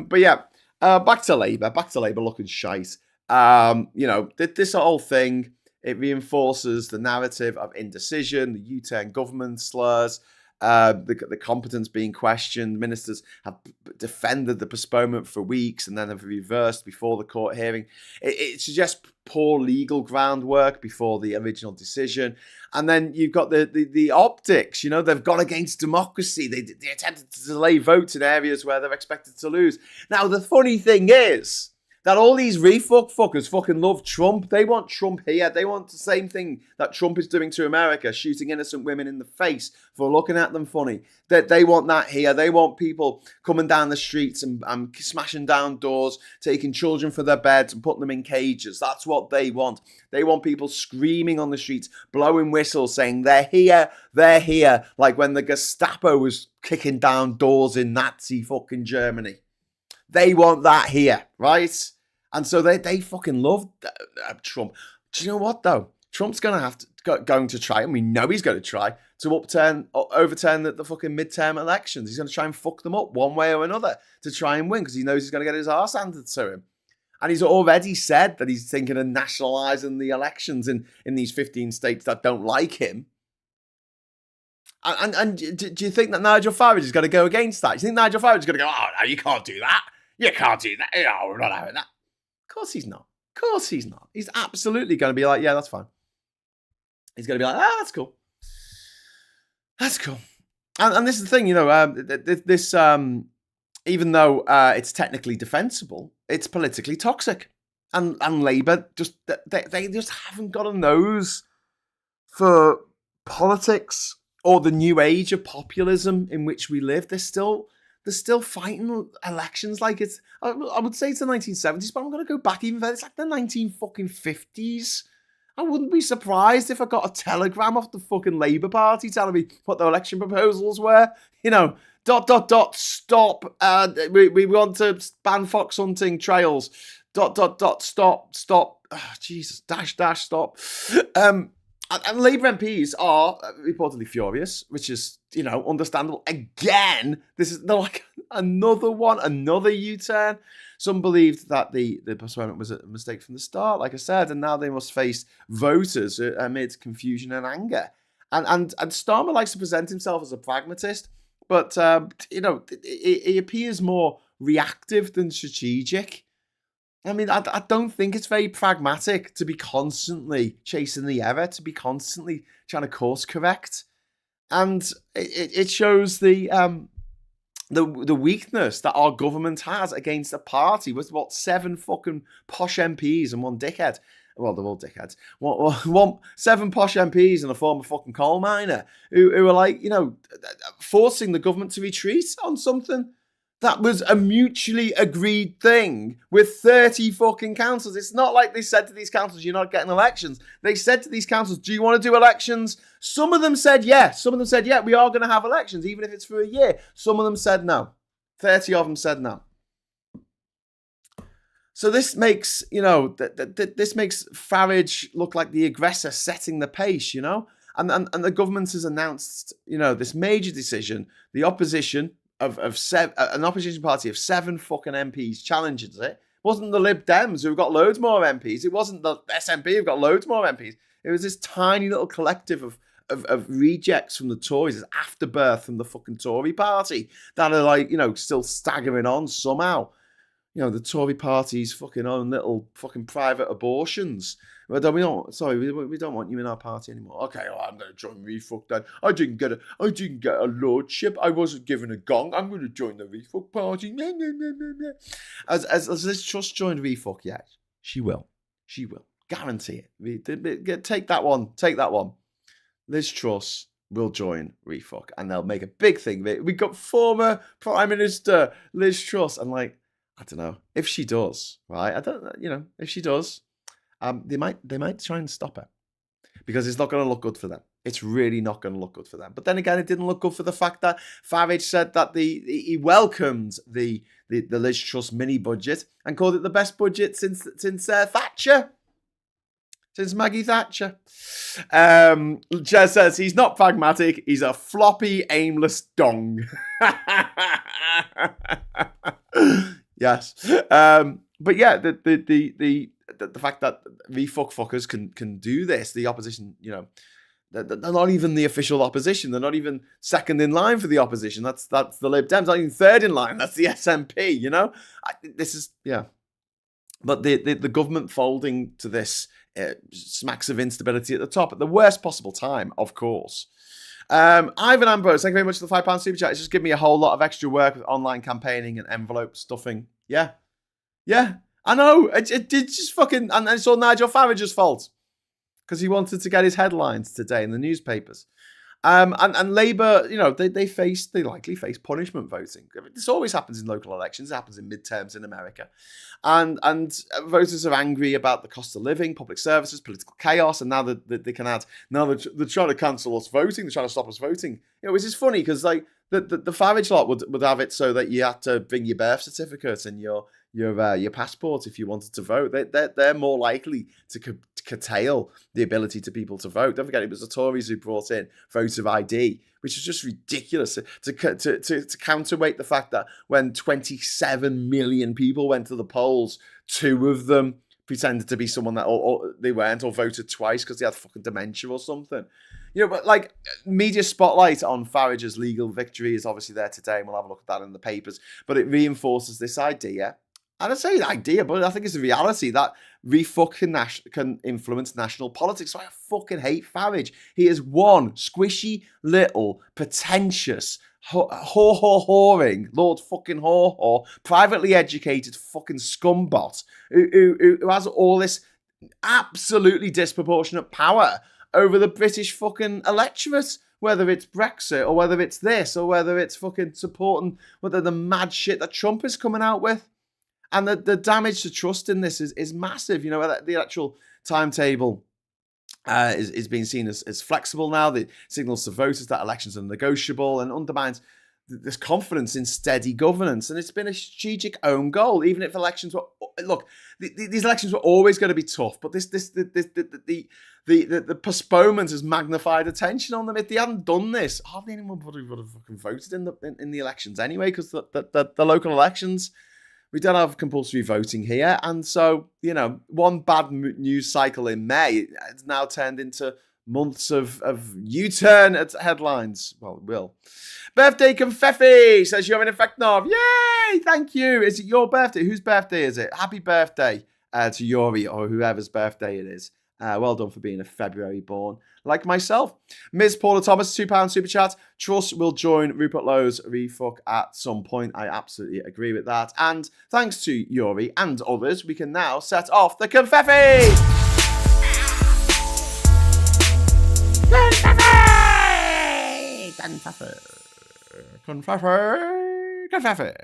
[SPEAKER 1] But yeah, back to Labour looking shite. This whole thing, it reinforces the narrative of indecision, the U-turn government slurs, the competence being questioned. Ministers have defended the postponement for weeks and then have reversed before the court hearing. It suggests poor legal groundwork before the original decision. And then you've got the optics. They've gone against democracy. They attempted to delay votes in areas where they're expected to lose. Now, the funny thing is that all these fuckers fucking love Trump. They want Trump here. They want the same thing that Trump is doing to America, shooting innocent women in the face for looking at them funny. They want that here. They want people coming down the streets and smashing down doors, taking children for their beds and putting them in cages. That's what they want. They want people screaming on the streets, blowing whistles, saying they're here, like when the Gestapo was kicking down doors in Nazi fucking Germany. They want that here, right? And so they fucking love Trump. Do you know what, though? Trump's going to try, and we know he's going to try, to overturn the fucking midterm elections. He's going to try and fuck them up one way or another to try and win, because he knows he's going to get his arse handed to him. And he's already said that he's thinking of nationalising the elections in these 15 states that don't like him. And do you think that Nigel Farage is going to go against that? Do you think Nigel Farage is going to go, oh, no, you can't do that. You can't do that. No, we're not having that. Of course he's not. He's absolutely going to be like, yeah, that's fine. He's going to be like, that's cool. That's cool. And this is the thing, this, even though it's technically defensible, it's politically toxic. And Labour, they just haven't got a nose for politics or the new age of populism in which we live. They're still fighting elections like it's, I would say it's the 1970s, but I'm going to go back even further. It's like the 1950s. I wouldn't be surprised if I got a telegram off the fucking Labour Party telling me what their election proposals were. Stop. We want to ban fox hunting trails. Stop. Oh, Jesus, stop. And Labour MPs are reportedly furious, which is, understandable. Again, they're like another U-turn. Some believed that the postponement was a mistake from the start, like I said, and now they must face voters amid confusion and anger. And Starmer likes to present himself as a pragmatist, but, he appears more reactive than strategic. I mean, I don't think it's very pragmatic to be constantly chasing the error, to be constantly trying to course correct. And it shows the weakness that our government has against a party with, 7 fucking posh MPs and one dickhead. Well, they're all dickheads. 7 posh MPs and a former fucking coal miner who are like, forcing the government to retreat on something that was a mutually agreed thing with 30 fucking councils. It's not like they said to these councils, you're not getting elections. They said to these councils, do you want to do elections? Some of them said yes. Some of them said, yeah, we are going to have elections, even if it's for a year. Some of them said no. 30 of them said no. So this makes, this makes Farage look like the aggressor setting the pace, And the government has announced, this major decision. The opposition an opposition party of 7 fucking MPs challenges it. It wasn't the Lib Dems who've got loads more MPs. It wasn't the SNP who've got loads more MPs. It was this tiny little collective of rejects from the Tories, this afterbirth from the fucking Tory party that are like, still staggering on somehow. The Tory party's fucking own little fucking private abortions. We don't want you in our party anymore. Okay, I'm going to join Refuck then. I didn't get a lordship. I wasn't given a gong. I'm going to join the Refuck party. As Liz Truss joined Refuck, yeah, she will. Guarantee it. Take that one. Liz Truss will join Refuck, and they'll make a big thing of it. We got former Prime Minister Liz Truss, and I don't know if she does, right? If she does, They might try and stop it because it's not going to look good for them. It's really not going to look good for them. But then again, it didn't look good for the fact that Farage said that he welcomed the Liz Truss mini budget and called it the best budget since Thatcher. Since Maggie Thatcher. Jez says he's not pragmatic. He's a floppy, aimless dong. Yes. But yeah, the fact that refuck fuckers can do this, the opposition, they're not even the official opposition. They're not even second in line for the opposition. That's the Lib Dems. Not even third in line. That's the SNP. This is But the government folding to this smacks of instability at the top at the worst possible time, of course. Ivan Ambrose, thank you very much for the £5 super chat. It's just given me a whole lot of extra work with online campaigning and envelope stuffing. Yeah, I know. It just fucking, and it's all Nigel Farage's fault because he wanted to get his headlines today in the newspapers. And Labour, they likely face punishment voting. This always happens in local elections. It happens in midterms in America. And voters are angry about the cost of living, public services, political chaos, and now that they can add, now they're trying to cancel us voting, they're trying to stop us voting. Which is funny because the Farage lot would have it so that you had to bring your birth certificate and your passport if you wanted to vote. They're more likely to curtail the ability to people to vote. Don't forget, it was the Tories who brought in voter ID, which is just ridiculous to counterweight the fact that when 27 million people went to the polls, 2 of them pretended to be someone that or they weren't, or voted twice because they had fucking dementia or something. But media spotlight on Farage's legal victory is obviously there today, and we'll have a look at that in the papers. But it reinforces this idea. And I say an idea, but I think it's a reality that refuck can influence national politics. So I fucking hate Farage. He is one squishy, little, pretentious, whoring, Lord fucking whore, privately educated fucking scumbot who has all this absolutely disproportionate power over the British fucking electorate. Whether it's Brexit or whether it's this or whether it's fucking supporting the mad shit that Trump is coming out with. And the damage to trust in this is massive. The electoral timetable is being seen as flexible now. It signals to voters that elections are negotiable and undermines this confidence in steady governance. And it's been a strategic own goal, even if elections were... Look, these elections were always going to be tough, but the postponement has magnified attention on them. If they hadn't done this, hardly anyone would have fucking voted in the elections anyway, because the local elections... We don't have compulsory voting here. And so, one bad news cycle in May has now turned into months of U-turn at headlines. Well, it will. Birthday Confetti says you're in effect now. Yay! Thank you. Is it your birthday? Whose birthday is it? Happy birthday to Yuri or whoever's birthday it is. Well done for being a February born, like myself. Ms. Paula Thomas, £2 super chat. Truss will join Rupert Lowe's refuck at some point. I absolutely agree with that. And thanks to Yuri and others, we can now set off the confetti. Confetti.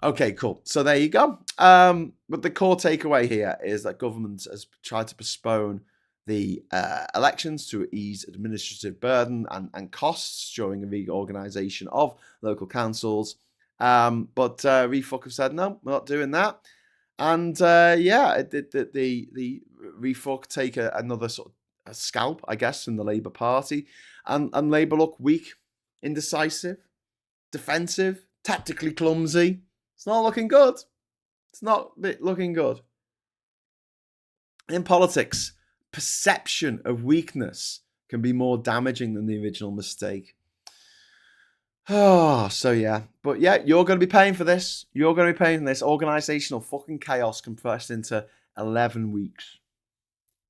[SPEAKER 1] Okay, cool. So there you go. But the core takeaway here is that government has tried to postpone the elections to ease administrative burden and costs during a reorganization of local councils. But refuck have said, no, we're not doing that. And the refuck take another sort of a scalp, I guess, from the Labour Party. And Labour look weak, indecisive, defensive, tactically clumsy. It's not looking good. It's not looking good. In politics, perception of weakness can be more damaging than the original mistake. Oh, so yeah. But yeah, you're going to be paying for this. You're going to be paying for this organisational fucking chaos compressed into 11 weeks.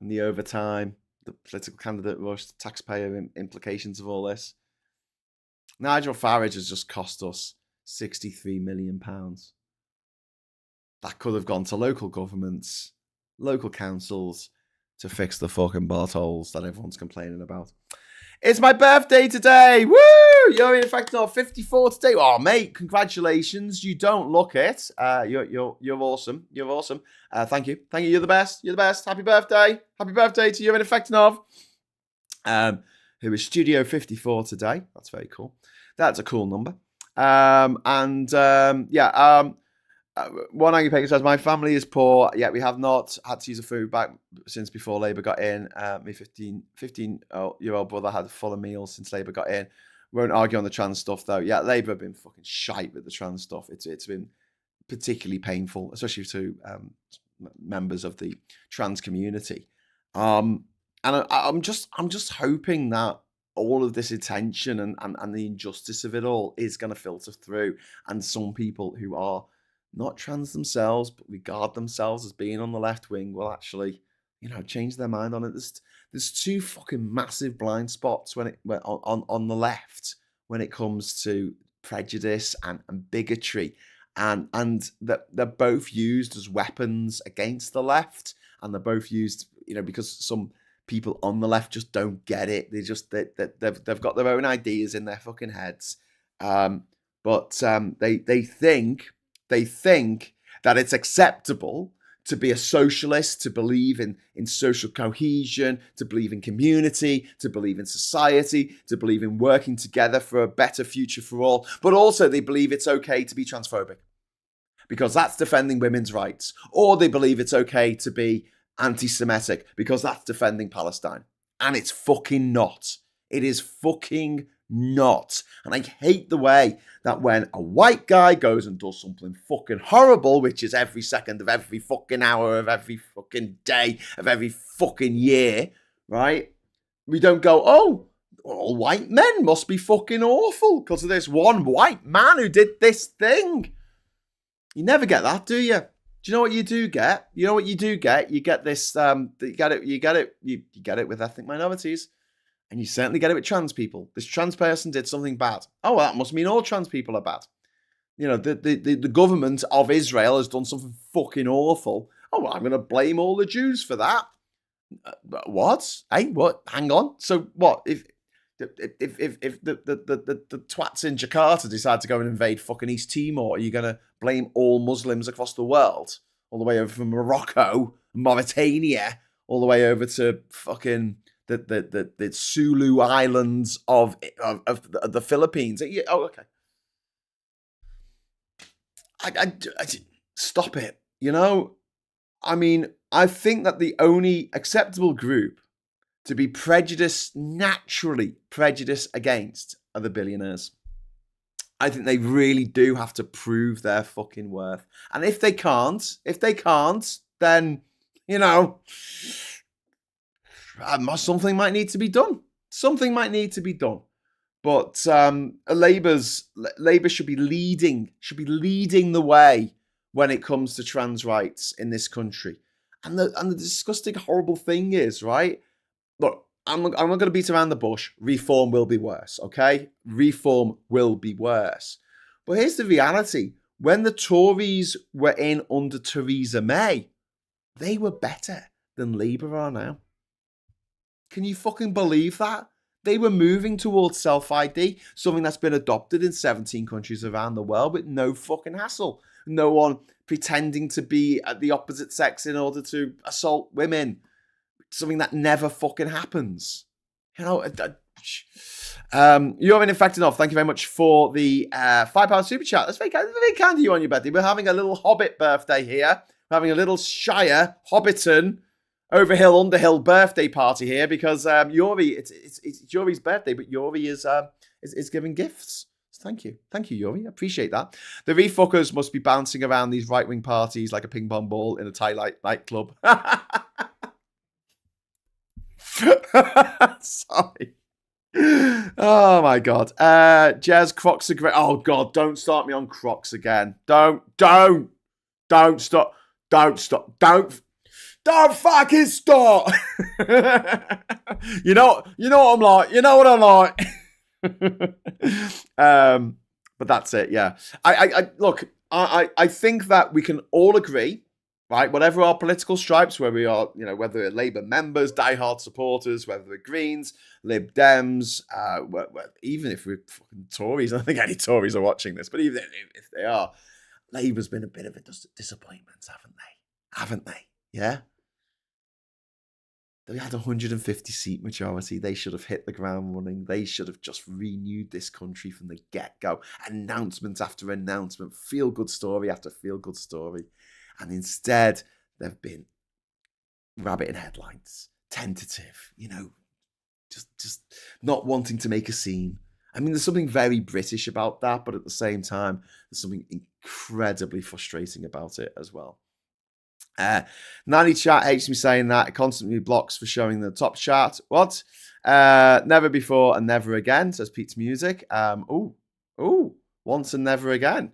[SPEAKER 1] And the overtime, the political candidate rush, the taxpayer implications of all this. Nigel Farage has just cost us £63 million. That could have gone to local governments, local councils, to fix the fucking potholes that everyone's complaining about. It's my birthday today. Woo! You're in fact not 54 today. Oh, mate, congratulations. You don't look it. You're awesome. You're awesome. Thank you. Thank you. You're the best. You're the best. Happy birthday. Happy birthday to you in Effectinov. Who is Studio 54 today. That's very cool. That's a cool number. One angry paper says, my family is poor, yet we have not had to use a food bank since before Labour got in. My 15-year-old brother had full of meals since Labour got in. Won't argue on the trans stuff, though. Yeah, Labour have been fucking shite with the trans stuff. It's been particularly painful, especially to members of the trans community. And I'm just hoping that all of this attention and the injustice of it all is going to filter through, and some people who are not trans themselves, but regard themselves as being on the left wing, will actually, change their mind on it. There's two fucking massive blind spots on the left when it comes to prejudice and bigotry, and that they're both used as weapons against the left, and they're both used, because some people on the left just don't get it. They've got their own ideas in their fucking heads, but they think that it's acceptable to be a socialist, to believe in social cohesion, to believe in community, to believe in society, to believe in working together for a better future for all. But also they believe it's okay to be transphobic because that's defending women's rights. Or they believe it's okay to be anti-Semitic because that's defending Palestine. And it's fucking not. It is fucking not. And I hate the way that when a white guy goes and does something fucking horrible, which is every second of every fucking hour of every fucking day of every fucking year, right? We don't go, oh, all white men must be fucking awful because of this one white man who did this thing. You never get that, do you? Do you know what you do get? You know what you do get? You get this, you get it with ethnic minorities. And you certainly get it with trans people. This trans person did something bad. Oh, well, that must mean all trans people are bad. The government of Israel has done something fucking awful. Oh, well, I'm going to blame all the Jews for that. What? Hey, what? Hang on. So what? If the twats in Jakarta decide to go and invade fucking East Timor, are you going to blame all Muslims across the world? All the way over from Morocco, Mauritania, all the way over to fucking the Sulu Islands of the Philippines. Oh, okay. I stop it. I think that the only acceptable group to be naturally prejudiced against are the billionaires. I think they really do have to prove their fucking worth. And if they can't, then, something might need to be done. But Labour should be leading the way when it comes to trans rights in this country. And the disgusting, horrible thing is, right? Look, I'm not going to beat around the bush. Reform will be worse, okay? Reform will be worse. But here's the reality. When the Tories were in under Theresa May, they were better than Labour are now. Can you fucking believe that? They were moving towards self-ID, something that's been adopted in 17 countries around the world with no fucking hassle. No one pretending to be the opposite sex in order to assault women. Something that never fucking happens. You're in fact enough. Thank you very much for the £5 super chat. That's very kind of you on your birthday. We're having a little Hobbit birthday here. We're having a little Shire Hobbiton Overhill Underhill birthday party here because Yuri, it's Yuri's birthday, but Yuri is giving gifts. Thank you, Yuri. I appreciate that. The refuckers must be bouncing around these right-wing parties like a ping pong ball in a Thai nightclub. Sorry. Oh my God. Jazz, Crocs are great. Oh God, don't start me on Crocs again. Don't stop. Don't fucking stop. You know what I'm like. You know what I'm like. But that's it. Yeah. I think that we can all agree, right? Whatever our political stripes, where we are, whether we're Labour members, diehard supporters, whether we're Greens, Lib Dems, even if we're fucking Tories, I don't think any Tories are watching this, but even if they are, Labour's been a bit of a disappointment, haven't they? Yeah? They had a 150-seat majority. They should have hit the ground running. They should have just renewed this country from the get-go. Announcement after announcement, feel-good story after feel-good story. And instead, they've been rabbit in headlights, tentative, just not wanting to make a scene. I mean, there's something very British about that, but at the same time, there's something incredibly frustrating about it as well. Nanny chat hates me saying that. It constantly blocks for showing the top chart. What? Never before and never again, says Pete's Music. Once and never again.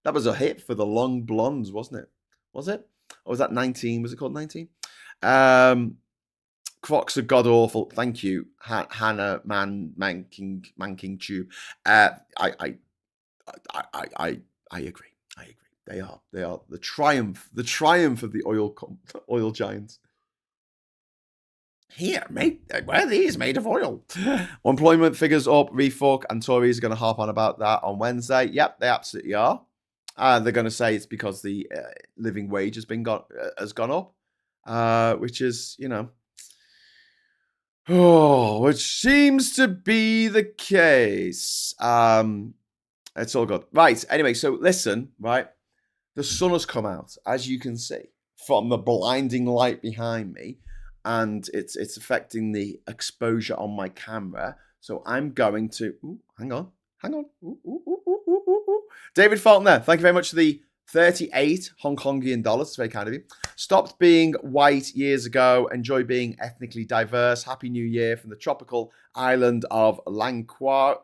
[SPEAKER 1] That was a hit for the Long Blondes, wasn't it? Was it? Or was that 19? Was it called 19? Crocs are god awful. Thank you, Hannah Manking Tube. I agree. They are the triumph of the oil giants. Here, mate, where are these made of oil? Employment figures up, refuck, and Tories are going to harp on about that on Wednesday. Yep, they absolutely are. They're going to say it's because the living wage has gone up, which is, which seems to be the case. It's all good. Right, anyway, so listen, right? The sun has come out, as you can see, from the blinding light behind me, and it's affecting the exposure on my camera. So I'm going to... hang on. David Fulton there. Thank you very much for the 38 Hong Kongian dollars. It's very kind of you. Stopped being white years ago. Enjoy being ethnically diverse. Happy New Year from the tropical island of Langkawi,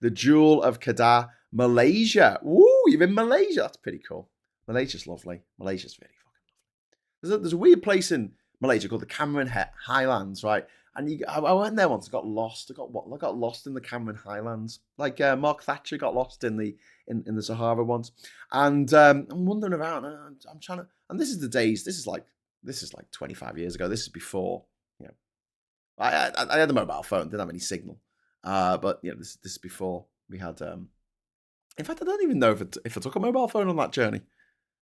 [SPEAKER 1] the jewel of Kedah, Malaysia. Ooh, you're in Malaysia. That's pretty cool. Malaysia's lovely. Malaysia's really fucking lovely. There's a weird place in Malaysia called the Cameron Highlands, right? And I went there once. I got lost. I got lost in the Cameron Highlands. Like Mark Thatcher got lost in the Sahara once. And I'm wandering around. I'm trying to. And this is the days. This is like 25 years ago. This is before. I had a mobile phone. Didn't have any signal. But this is before we had. In fact, I don't even know if I took a mobile phone on that journey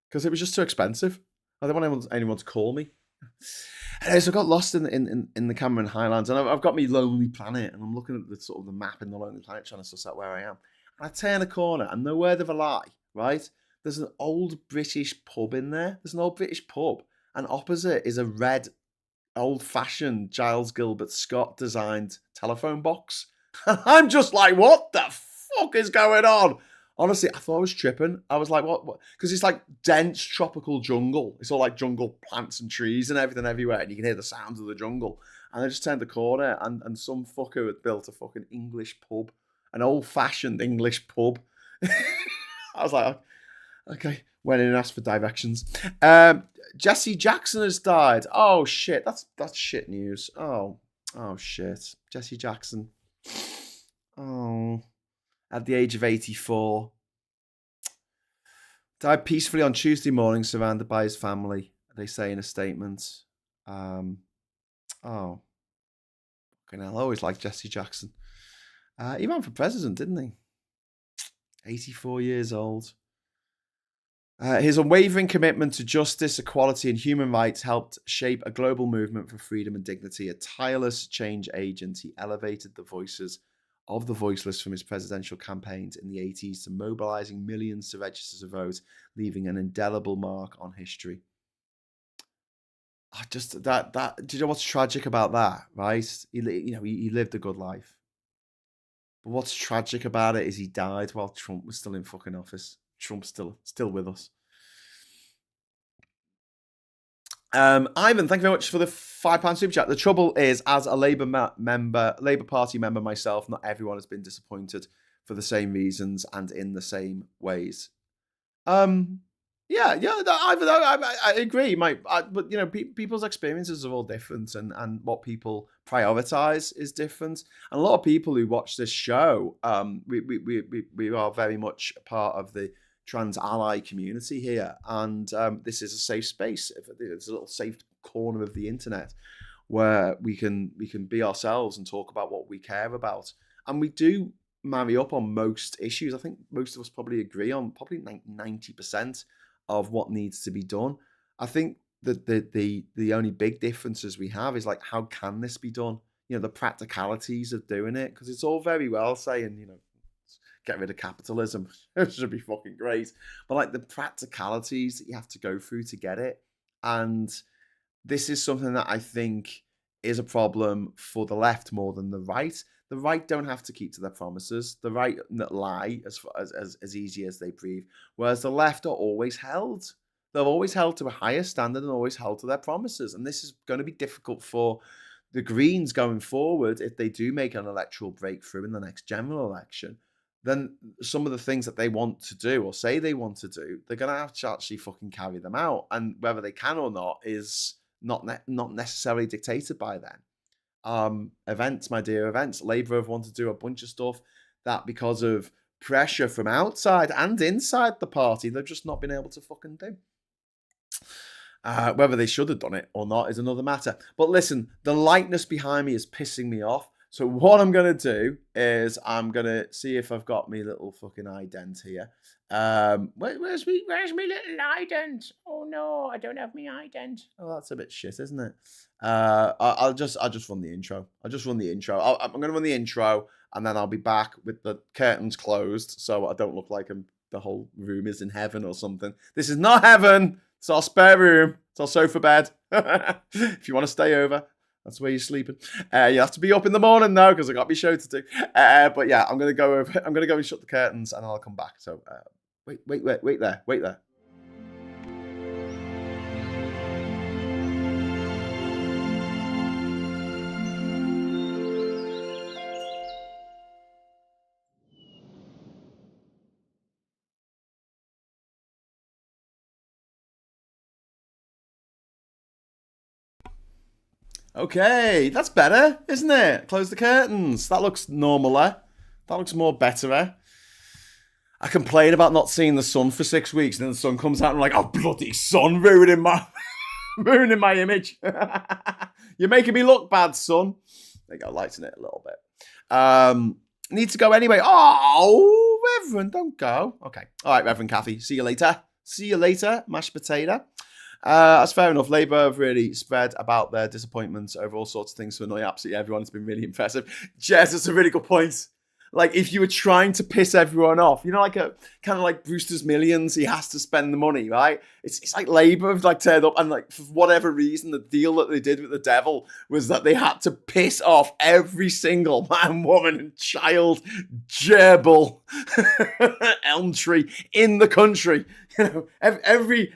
[SPEAKER 1] because it was just too expensive. I didn't want anyone to call me. Anyway, so I got lost in the Cameron Highlands, and I've got my Lonely Planet, and I'm looking at the sort of the map in the Lonely Planet, trying to suss out where I am. And I turn a corner, and no word of a lie, right? There's an old British pub in there. There's an old British pub, and opposite is a red, old-fashioned Giles Gilbert Scott designed telephone box. I'm just like, what the fuck is going on? Honestly, I thought I was tripping. I was like, what? Because it's like dense tropical jungle. It's all like jungle plants and trees and everything everywhere. And you can hear the sounds of the jungle. And I just turned the corner and some fucker had built a fucking English pub. An old-fashioned English pub. I was like, okay. Went in and asked for directions. Jesse Jackson has died. Oh, shit. That's shit news. Oh, shit. Jesse Jackson. Oh. At the age of 84. Died peacefully on Tuesday morning, surrounded by his family, they say in a statement. Fucking hell, I always liked Jesse Jackson. He ran for president, didn't he? 84 years old. His unwavering commitment to justice, equality, and human rights helped shape a global movement for freedom and dignity. A tireless change agent, he elevated the voices of the voiceless from his presidential campaigns in the 80s to mobilizing millions to register to vote, leaving an indelible mark on history. Do you know what's tragic about that, right? He lived a good life. But what's tragic about it is he died while Trump was still in fucking office. Trump's still with us. Ivan, thank you very much for the £5 super chat. The trouble is, as a Labour Party member myself, not everyone has been disappointed for the same reasons and in the same ways. Ivan, I agree, mate. But people's experiences are all different, and what people prioritize is different. And a lot of people who watch this show, we are very much a part of the trans ally community here, and this is a safe space. It's a little safe corner of the internet where we can be ourselves and talk about what we care about, and we do marry up on most issues. I think most of us probably agree on probably 90% of what needs to be done. I think that the only big differences we have is like, how can this be done? You know, the practicalities of doing it, because it's all very well saying, you know, get rid of capitalism. It should be fucking great. But like the practicalities that you have to go through to get it. And this is something that I think is a problem for the left more than the right. The right don't have to keep to their promises. The right lie as easy as they breathe. Whereas the left are always held. They're always held to a higher standard and always held to their promises. And this is going to be difficult for the Greens going forward if they do make an electoral breakthrough in the next general election. Then some of the things that they want to do or say they want to do, they're going to have to actually fucking carry them out. And whether they can or not is not necessarily dictated by them. Events, my dear, events. Labour have wanted to do a bunch of stuff that, because of pressure from outside and inside the party, they've just not been able to fucking do. Whether they should have done it or not is another matter. But listen, the lightness behind me is pissing me off. So what I'm going to do is I'm going to see if I've got me little fucking ident here. Where's me little ident? Oh no, I don't have me ident. Oh, that's a bit shit, isn't it? I'll just run the intro. I'm going to run the intro, and then I'll be back with the curtains closed, so I don't look like the whole room is in heaven or something. This is not heaven. It's our spare room. It's our sofa bed. If you want to stay over, that's where you're sleeping. You have to be up in the morning now because I got my show to do. But yeah, I'm gonna go and shut the curtains, and I'll come back. So wait there. Okay, that's better, isn't it? Close the curtains. That looks normaler. That looks more betterer. I complain about not seeing the sun for 6 weeks, and then the sun comes out and I'm like, oh, bloody sun, ruining my image. You're making me look bad, sun. There you go, lighten it a little bit. Need to go anyway. Oh, Reverend, don't go. Okay. All right, Reverend Kathy. See you later, mashed potato. That's fair enough. Labour have really spread about their disappointments over all sorts of things to annoy absolutely everyone. It's been really impressive. Jez, that's a really good point. Like, if you were trying to piss everyone off, you know, like a kind of like Brewster's Millions, he has to spend the money, right? It's like Labour have like turned up, and like for whatever reason, the deal that they did with the devil was that they had to piss off every single man, woman, and child, gerbil, elm tree in the country. You know, every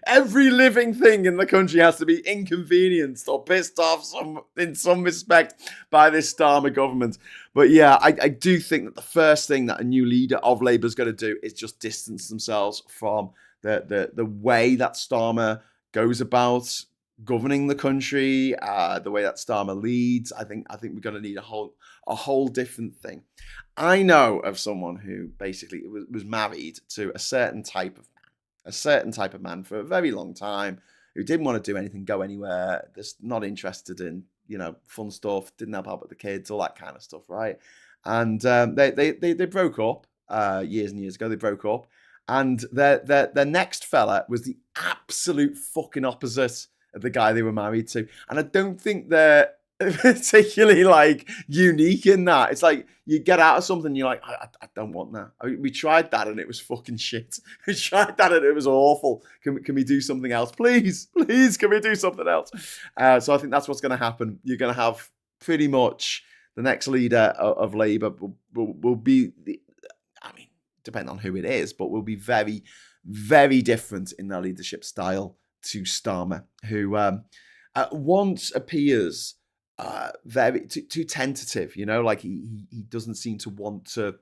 [SPEAKER 1] living thing in the country has to be inconvenienced or pissed off in some respect by this Starmer government. But yeah, I do think that the first thing that a new leader of Labour is going to do is just distance themselves from the way that Starmer goes about governing the country, the way that Starmer leads. I think we're going to need a whole different thing. I know of someone who basically was married to a certain type of man for a very long time, who didn't want to do anything, go anywhere, just not interested in, you know, fun stuff, didn't help out with the kids, all that kind of stuff, right? And they broke up years and years ago. They broke up, and their next fella was the absolute fucking opposite of the guy they were married to. And I don't think they're particularly like unique in that. It's like you get out of something, you're like, I don't want that. I mean, we tried that and it was fucking shit. We tried that and it was awful. Can we do something else, please? Can we do something else? So I think that's what's going to happen. You're going to have pretty much the next leader of Labour will be I mean, depending on who it is, but will be very, very different in their leadership style to Starmer, who once appears very too tentative, you know, like he doesn't seem to want to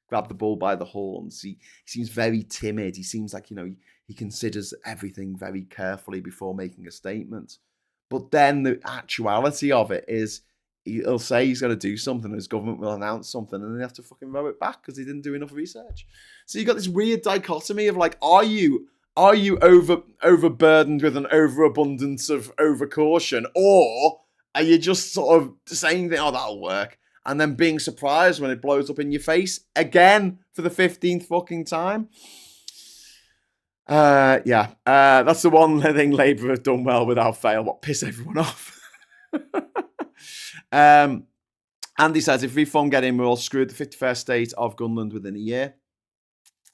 [SPEAKER 1] grab the bull by the horns. He seems very timid. He seems like, you know, he considers everything very carefully before making a statement. But then the actuality of it is he'll say he's going to do something, and his government will announce something, and then they have to fucking row it back because he didn't do enough research. So you got this weird dichotomy of like, are you overburdened with an overabundance of overcaution, or are you just sort of saying that, oh, that'll work, and then being surprised when it blows up in your face again for the 15th fucking time? That's the one thing Labour have done well without fail. What piss everyone off. Andy says, if Reform get in, we're all screwed. The 51st state of gunland within a year.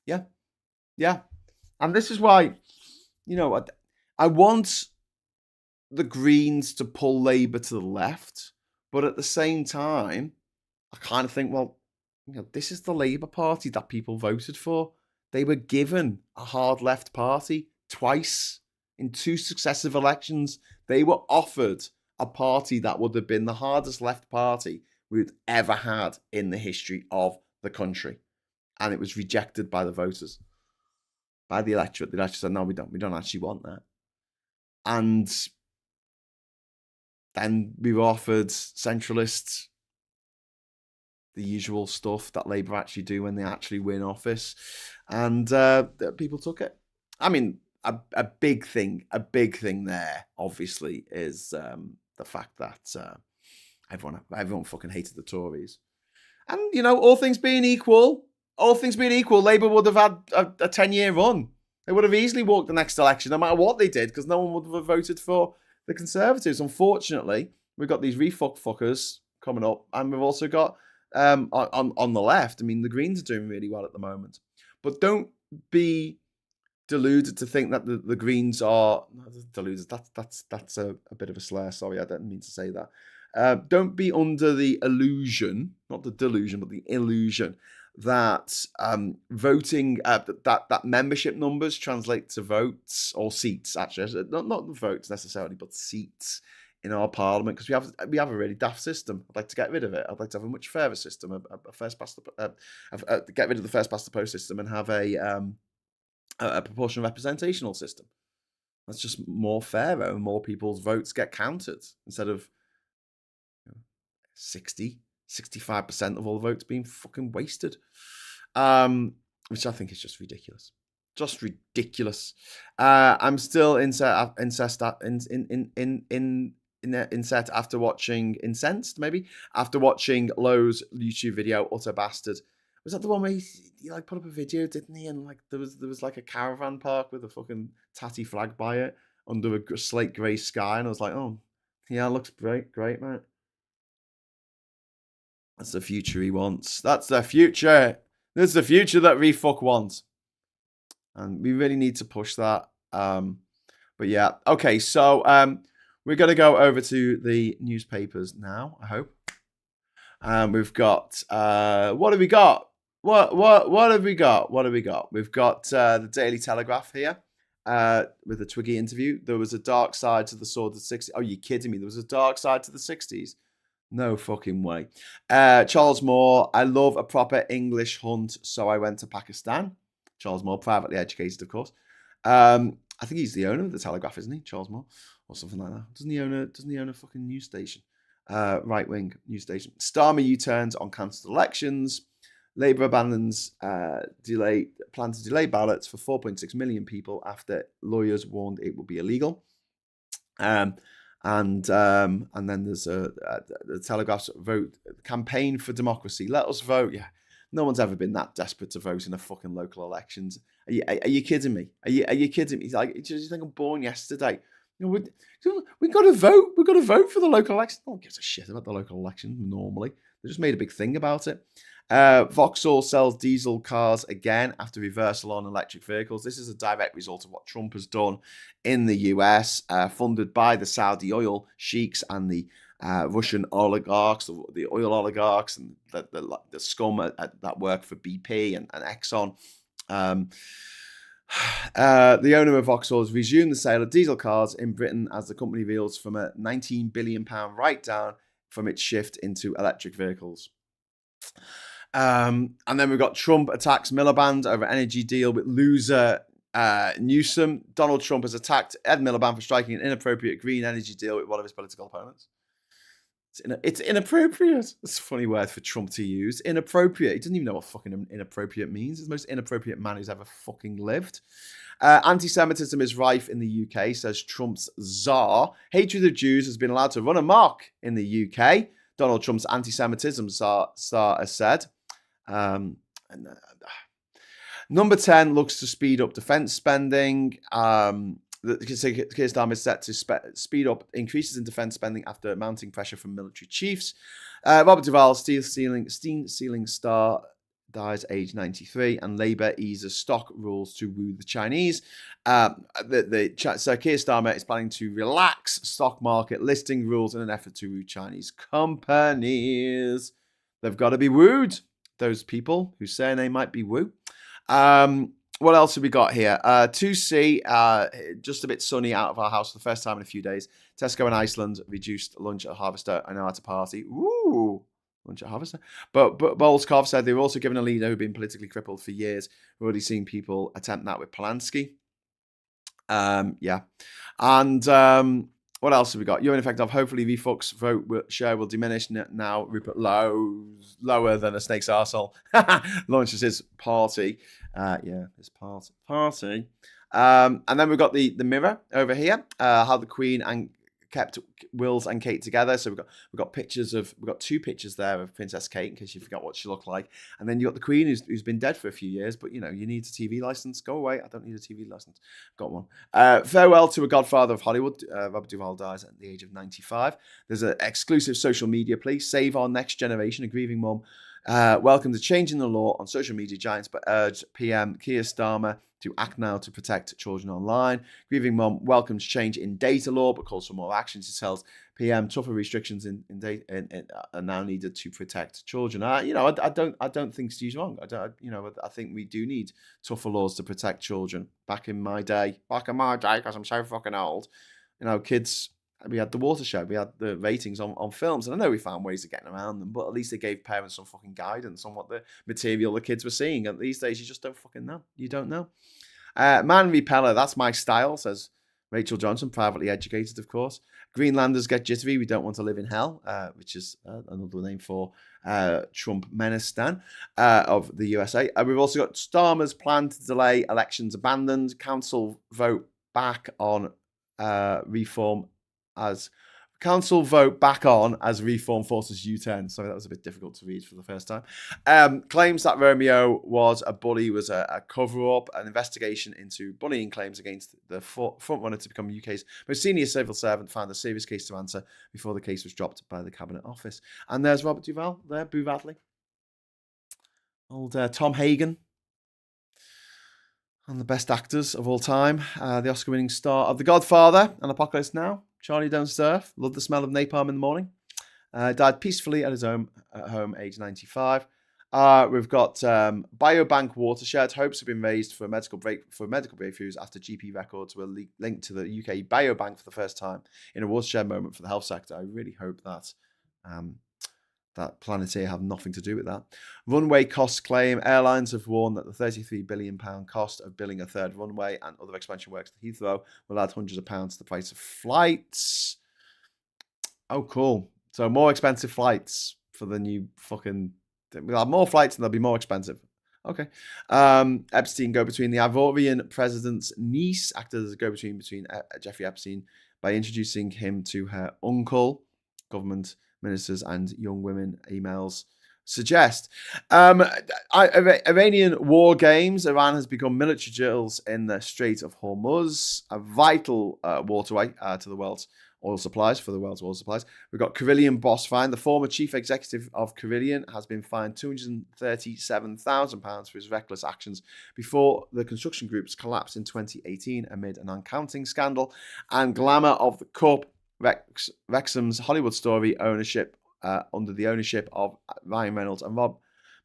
[SPEAKER 1] Yeah. And this is why, I want the Greens to pull Labour to the left, but at the same time, I kind of think, well, this is the Labour Party that people voted for. They were given a hard left party twice in 2 successive elections. They were offered a party that would have been the hardest left party we've ever had in the history of the country. And it was rejected by the voters, by the electorate. The electorate said, no, we don't actually want that. And then we were offered centralists, the usual stuff that Labour actually do when they actually win office, and people took it. I mean, a big thing there, obviously, is the fact that everyone fucking hated the Tories, and all things being equal, Labour would have had a 10-year run. They would have easily walked the next election, no matter what they did, because no one would have voted for the Conservatives. Unfortunately, we've got these fuckers coming up, and we've also got on the left. I mean, the Greens are doing really well at the moment, but don't be deluded to think that the Greens are deluded. That's a bit of a slur. Sorry, I didn't mean to say that. Don't be under the illusion, not the delusion, but the illusion that voting, that membership numbers translate to votes or seats. Actually, not votes necessarily, but seats in our parliament, because we have a really daft system. I'd like to get rid of it. I'd like to have a much fairer system, get rid of the first past the post system, and have a proportional representational system. That's just more fairer, and more people's votes get counted instead of 65% of all the votes being fucking wasted, which I think is just ridiculous. Just ridiculous. I'm still incensed after watching Lowe's YouTube video, Utter Bastard. Was that the one where he like put up a video, didn't he? And like there was like a caravan park with a fucking tatty flag by it under a slate grey sky, and I was like, oh yeah, looks great, mate. That's the future he wants. That's the future. That's the future that refuck wants. And we really need to push that. But yeah. Okay, so we're going to go over to the newspapers now, I hope. We've got, what have we got? What have we got? We've got the Daily Telegraph here with a Twiggy interview. There was a dark side to the sword of the 60s. Oh, you kidding me? There was a dark side to the 60s. No fucking way. Charles Moore, I love a proper English hunt, so I went to Pakistan. Charles Moore, privately educated, of course. I think he's the owner of the Telegraph, isn't he? Charles Moore, or something like that. Doesn't he own a fucking news station? Right-wing news station. Starmer U-turns on cancelled elections. Labour abandons plan to delay ballots for 4.6 million people after lawyers warned it would be illegal. And then there's the Telegraph's vote campaign for democracy. Let us vote. Yeah, no one's ever been that desperate to vote in a fucking local elections. Are you kidding me? Are you kidding me? He's like, do you think I'm born yesterday? We got to vote. We got to vote for the local election. No one gives a shit about the local election normally. They just made a big thing about it. Vauxhall sells diesel cars again after reversal on electric vehicles. This is a direct result of what Trump has done in the US, funded by the Saudi oil sheiks and the Russian oligarchs, the oil oligarchs, and the scum that work for BP and Exxon. The owner of Vauxhall has resumed the sale of diesel cars in Britain as the company reels from a £19 billion write-down from its shift into electric vehicles. And then we've got Trump attacks Miliband over energy deal with loser Newsom. Donald Trump has attacked Ed Miliband for striking an inappropriate green energy deal with one of his political opponents. It's inappropriate. It's a funny word for Trump to use. Inappropriate. He doesn't even know what fucking inappropriate means. He's the most inappropriate man who's ever fucking lived. Anti-Semitism is rife in the UK, says Trump's czar. Hatred of Jews has been allowed to run amok in the UK. Donald Trump's anti-Semitism czar has said. Number 10 looks to speed up defence spending. Keir Starmer is set to speed up increases in defence spending after mounting pressure from military chiefs. Robert Duvall, steam-sealing star, dies aged 93, and Labour eases stock rules to woo the Chinese. So Keir Starmer is planning to relax stock market listing rules in an effort to woo Chinese companies. They've got to be wooed, those people who say they might be woo. What else have we got here? 2C, just a bit sunny out of our house for the first time in a few days. Tesco in Iceland reduced lunch at Harvester. I know how to party. Ooh, lunch at Harvester. But Bolskov said they were also given a leader who'd been politically crippled for years. We've already seen people attempt that with Polanski. Yeah. And what else have we got? You're in effect of hopefully VFUC's vote share will diminish now. Rupert lower than a snake's arsehole launches his party. His party. And then we've got the mirror over here. How the Queen and kept Wills and Kate together. So we've got two pictures there of Princess Kate in case you forgot what she looked like. And then you got the Queen who's been dead for a few years, but you need a TV license. Go away. I don't need a TV license. Got one. Farewell to a godfather of Hollywood. Robert Duvall dies at the age of 95. There's an exclusive social media plea. Save our next generation. A grieving mum welcomed a change in the law on social media giants, but urged PM Keir Starmer to act now to protect children online. Grieving mum welcomes change in data law, but calls for more action. She tells PM tougher restrictions in data are now needed to protect children. I don't think Steve's wrong. I think we do need tougher laws to protect children. Back in my day, because I'm so fucking old, kids. We had the watershed, we had the ratings on films, and I know we found ways of getting around them, but at least they gave parents some fucking guidance on what the material the kids were seeing. And these days, you just don't fucking know. You don't know. Man repeller, that's my style, says Rachel Johnson, privately educated, of course. Greenlanders get jittery, we don't want to live in hell, which is another name for Trump Menistan of the USA. We've also got Starmer's plan to delay elections abandoned. Council vote back on reform as reform forces U-turn. Sorry, that was a bit difficult to read for the first time. Claims that Romeo was a bully was a cover-up. An investigation into bullying claims against the frontrunner to become UK's most senior civil servant found a serious case to answer before the case was dropped by the Cabinet Office. And there's Robert Duvall there, Boo Radley. Old Tom Hagen. One of the best actors of all time. The Oscar-winning star of The Godfather and Apocalypse Now. Charlie Don't Surf. Loved the smell of napalm in the morning. Died peacefully at his home, age 95. We've got Biobank Watershed. Hopes have been raised for medical breakthroughs after GP records were linked to the UK Biobank for the first time in a watershed moment for the health sector. I really hope that that Planeteer have nothing to do with that. Runway cost claim. Airlines have warned that the £33 billion cost of building a third runway and other expansion works to Heathrow will add hundreds of pounds to the price of flights. Oh, cool. So more expensive flights for the new fucking... We'll have more flights and they'll be more expensive. Okay. Epstein go-between. The Ivorian president's niece acted as a go-between between Jeffrey Epstein by introducing him to her uncle. Government ministers and young women emails suggest. Iranian war games. Iran has become military drills in the Strait of Hormuz, a vital waterway to the world's oil supplies, for the world's oil supplies. We've got Carillion boss fine. The former chief executive of Carillion has been fined £237,000 for his reckless actions before the construction groups collapsed in 2018 amid an accounting scandal. And glamour of the cup. Wrexham's Hollywood story ownership under the ownership of Ryan Reynolds and Rob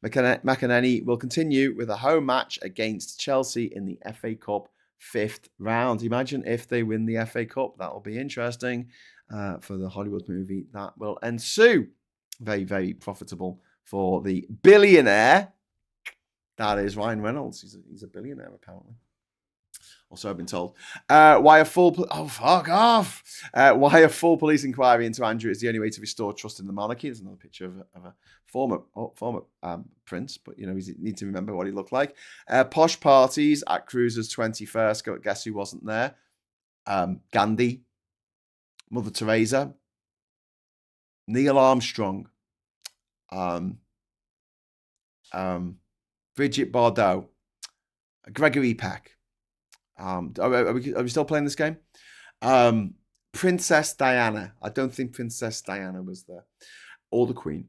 [SPEAKER 1] McEnany will continue with a home match against Chelsea in the FA Cup 5th round. Imagine if they win the FA Cup. That'll be interesting for the Hollywood movie that will ensue. Very, very profitable for the billionaire. That is Ryan Reynolds. He's a billionaire, apparently. Also, I've been told. Why a full fuck off? Why a full police inquiry into Andrew is the only way to restore trust in the monarchy. There's another picture of a former prince, but you need to remember what he looked like. Posh parties at Cruiser's 21st. Guess who wasn't there? Gandhi, Mother Teresa, Neil Armstrong, Bridget Bardot, Gregory Peck. Are we still playing this game? Princess Diana. I don't think Princess Diana was there. Or the Queen.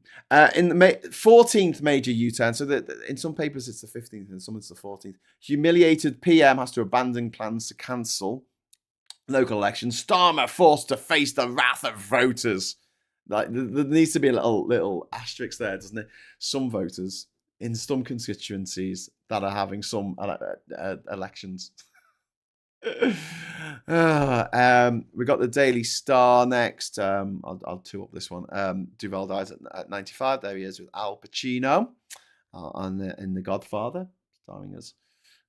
[SPEAKER 1] In the 14th major U-turn, so that in some papers it's the 15th and some it's the 14th. Humiliated PM has to abandon plans to cancel local elections. Starmer forced to face the wrath of voters. Like there needs to be a little asterisk there, doesn't it? Some voters in some constituencies that are having some elections. We got the Daily Star next. I'll two up this one. Duval dies at 95. There he is with Al Pacino in The Godfather, starring as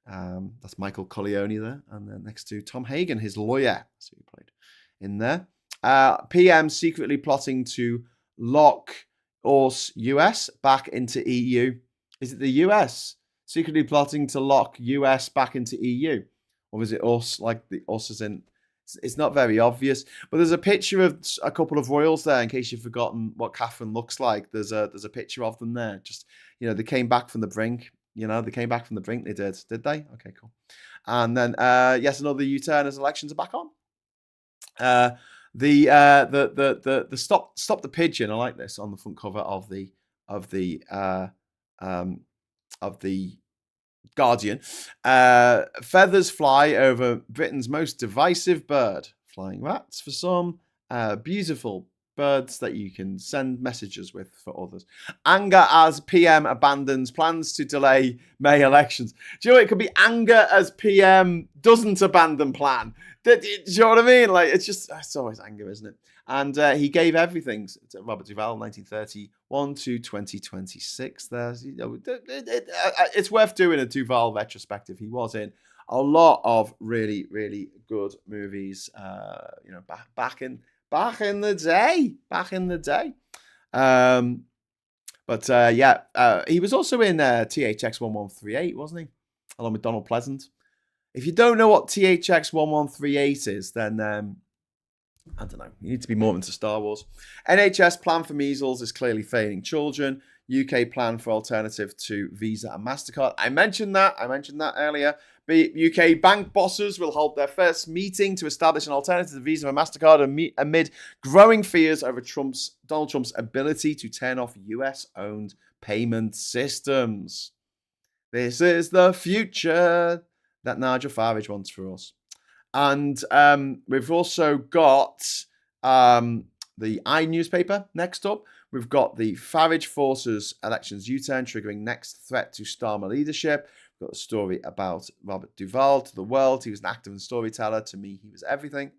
[SPEAKER 1] that's Michael Corleone there, and then next to Tom Hagen, his lawyer. That's who he played in there. PM secretly plotting to lock us US back into EU. Is it the US secretly plotting to lock US back into EU? Or is it us, like the us as in, it's not very obvious. But there's a picture of a couple of royals there, in case you've forgotten what Catherine looks like. There's a picture of them there. Just, they came back from the brink. They came back from the brink. They did they? Okay, cool. And then, yes, another U-turn as elections are back on. The stop the pigeon. I like this on the front cover of the Guardian. Feathers fly over Britain's most divisive bird. Flying rats for some. Beautiful birds that you can send messages with for others. Anger as PM abandons plans to delay May elections. Do you know what? It could be anger as PM doesn't abandon plan. Do you know what I mean? Like, it's always anger, isn't it? And he gave everything to Robert Duvall, 1931 to 2026. It's worth doing a Duvall retrospective. He was in a lot of really, really good movies. Back in the day. He was also in THX 1138, wasn't he? Along with Donald Pleasant. If you don't know what THX 1138 is, then I don't know. You need to be more into Star Wars. NHS plan for measles is clearly failing children. UK plan for alternative to Visa and MasterCard. I mentioned that earlier. UK bank bosses will hold their first meeting to establish an alternative to Visa and MasterCard amid growing fears over Donald Trump's ability to turn off US-owned payment systems. This is the future that Nigel Farage wants for us. And we've also got the I newspaper next up. We've got the Farage forces elections U-turn triggering next threat to Starmer leadership. We've got a story about Robert Duvall to the world. He was an actor and storyteller. To me, he was everything.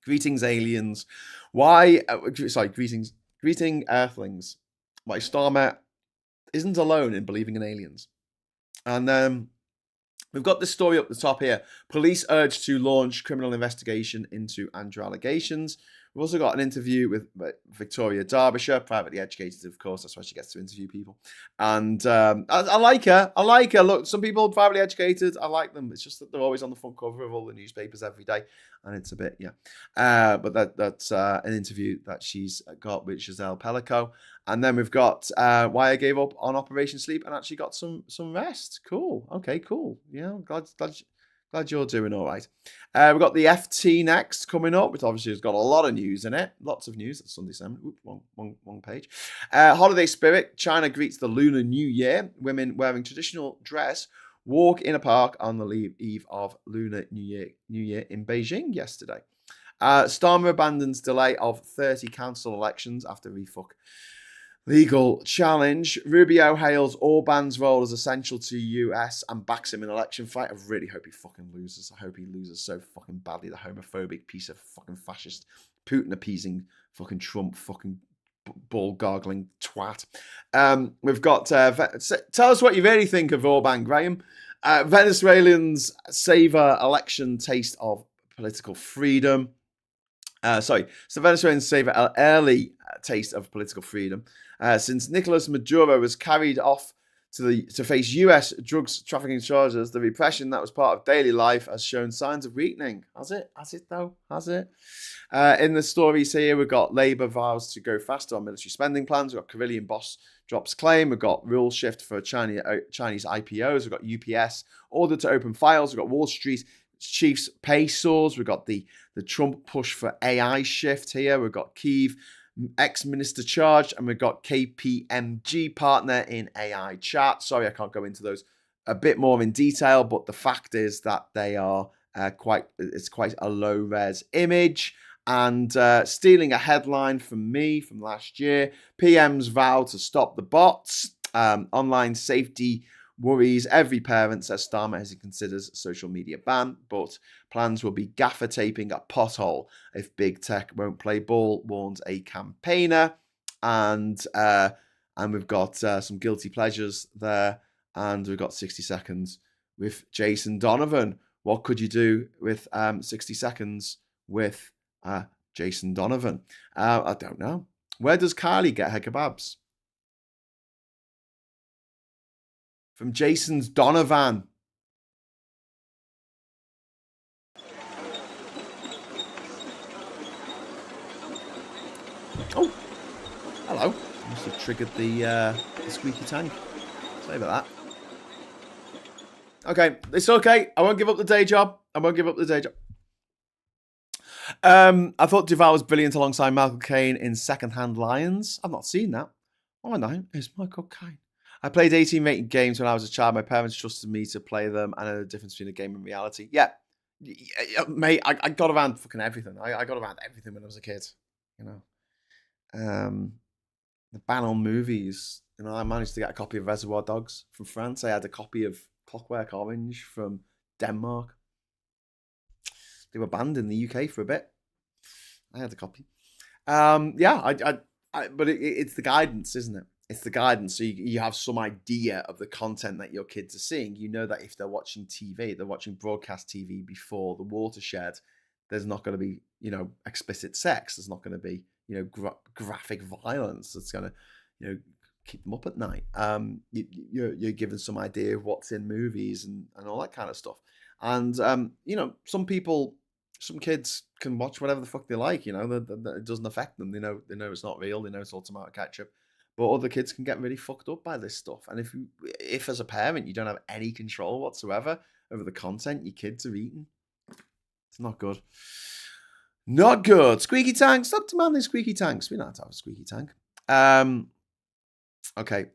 [SPEAKER 1] Greetings, aliens. Greeting Earthlings. Why Starmer isn't alone in believing in aliens. And we've got this story up the top here. Police urged to launch criminal investigation into Andrew allegations. We've also got an interview with Victoria Derbyshire, privately educated, of course. That's why she gets to interview people. And I like her. Look, some people are privately educated. I like them. It's just that they're always on the front cover of all the newspapers every day. And it's a bit, but that's an interview that she's got with Giselle Pellico. And then we've got why I gave up on Operation Sleep and actually got some rest. Cool. Okay, cool. Yeah, glad you're doing all right. We've got the FT next coming up, which obviously has got a lot of news in it. Lots of news. That's Sunday Sermon. Oops, wrong page. Holiday spirit. China greets the Lunar New Year. Women wearing traditional dress walk in a park on the eve of Lunar New Year in Beijing yesterday. Starmer abandons delay of 30 council elections after refuck legal challenge. Rubio hails Orban's role as essential to US and backs him in election fight. I really hope he fucking loses. I hope he loses so fucking badly. The homophobic piece of fucking fascist, Putin appeasing fucking Trump fucking ball gargling twat. We've got tell us what you really think of Orban, Graham. Venezuelans savor election taste of political freedom. So Venezuelans savor an early taste of political freedom since Nicolas Maduro was carried off to face U.S. drugs trafficking charges. The repression that was part of daily life has shown signs of weakening. Has it? Has it though? Has it? In the stories here, we've got Labour vows to go faster on military spending plans. We've got Carillion boss drops claim. We've got rule shift for Chinese IPOs. We've got UPS order to open files. We've got Wall Street chiefs pay soars. We've got the Trump push for AI shift here. We've got Kyiv ex-minister charged, and we've got KPMG partner in AI chat. Sorry, I can't go into those a bit more in detail, but the fact is that they are quite a low-res image. And stealing a headline from me from last year, PM's vow to stop the bots. Online safety worries every parent, says Starmer, as he considers social media ban, but plans will be gaffer taping a pothole if big tech won't play ball, warns a campaigner. And we've got some guilty pleasures there, and we've got 60 seconds with Jason Donovan. What could you do with 60 seconds with Jason Donovan? I don't know. Where does Kylie get her kebabs? From Jason's Donovan. Oh, hello. Must have triggered the squeaky tank. Sorry about that. Okay, it's okay. I won't give up the day job. I thought Duval was brilliant alongside Michael Caine in Secondhand Lions. I've not seen that. Oh no, it's Michael Caine. I played 18 rated games when I was a child. My parents trusted me to play them. I know the difference between a game and reality. Yeah, mate, I got around fucking everything. I got around everything when I was a kid. You know, the ban on movies. You know, I managed to get a copy of Reservoir Dogs from France. I had a copy of Clockwork Orange from Denmark. They were banned in the UK for a bit. I had a copy. Yeah, but it's the guidance, isn't it? It's the guidance. So you have some idea of the content that your kids are seeing. You know that if they're watching TV, they're watching broadcast TV before the watershed, there's not going to be, you know, explicit sex. There's not going to be, you know, graphic violence that's going to, you know, keep them up at night. You're given some idea of what's in movies and all that kind of stuff. And, you know, some kids can watch whatever the fuck they like, you know, it doesn't affect them. They know it's not real. They know it's all tomato ketchup. But other kids can get really fucked up by this stuff. And if as a parent, you don't have any control whatsoever over the content your kids are eating, it's not good. Not good. Squeaky tank. Stop demanding squeaky tanks. We don't have to have a squeaky tank. Okay.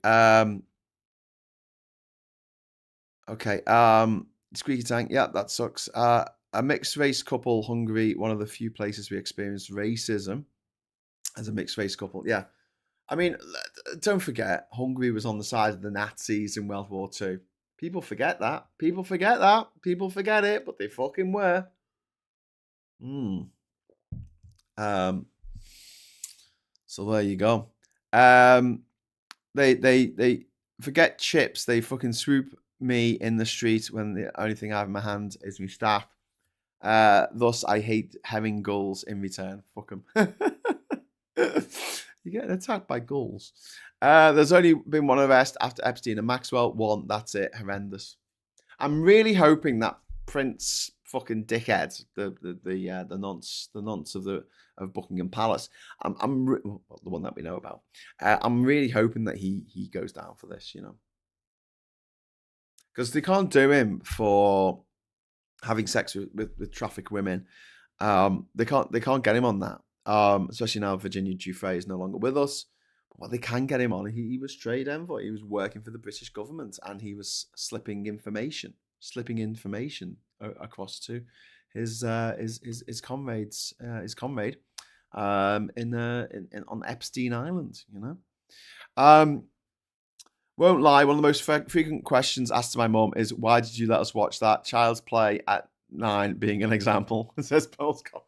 [SPEAKER 1] Squeaky tank. Yeah, that sucks. A mixed race couple, Hungary, one of the few places we experienced racism as a mixed race couple. Yeah. I mean, don't forget, Hungary was on the side of the Nazis in World War II. People forget that. People forget it, but they fucking were. So there you go. They forget chips. They fucking swoop me in the street when the only thing I have in my hand is my staff. Thus, I hate having gulls in return. Fuck them. You're getting attacked by gulls. There's only been one arrest after Epstein and Maxwell. One, that's it. Horrendous. I'm really hoping that Prince fucking dickhead, the nonce of Buckingham Palace. The one that we know about. I'm really hoping that he goes down for this, you know, because they can't do him for having sex with trafficked women. They can't get him on that. Especially now Virginia Giuffre is no longer with us. But what they can get him on, he was trade envoy. He was working for the British government, and he was slipping information across to his comrade on Epstein Island. You know. Won't lie. One of the most frequent questions asked to my mum is, "Why did you let us watch that? Child's Play at 9 being an example," says Paul Scott.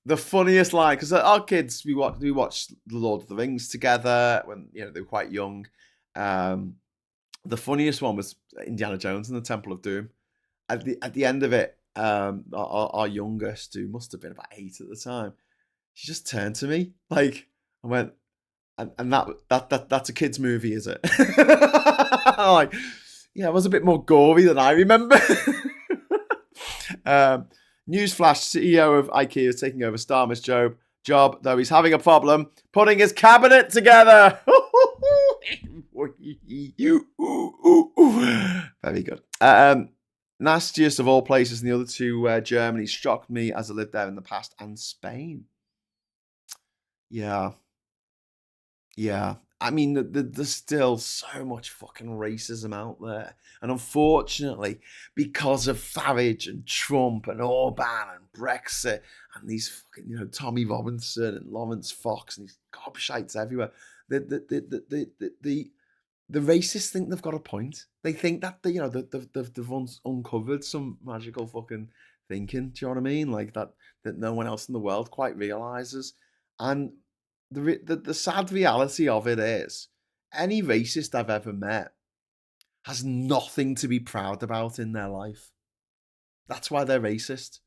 [SPEAKER 1] The funniest line, because our kids, we watched The Lord of the Rings together when, you know, they were quite young, The funniest one was Indiana Jones and the Temple of Doom. At the end of it, our youngest, who must have been about 8 at the time, she just turned to me like, I went, and that's a kids' movie, is it? I'm like, yeah, it was a bit more gory than I remember. Newsflash: CEO of IKEA is taking over Starmer's job, though he's having a problem putting his cabinet together. Very good. Nastiest of all places, and the other two, Germany, shocked me as I lived there in the past, and Spain. Yeah. I mean, there's still so much fucking racism out there. And unfortunately, because of Farage and Trump and Orban and Brexit and these fucking, Tommy Robinson and Lawrence Fox and these gobshites everywhere, the racists think they've got a point. They think that they've uncovered some magical fucking thinking. Do you know what I mean? Like that no one else in the world quite realizes. And the sad reality of it is, any racist I've ever met has nothing to be proud about in their life. That's why they're racist.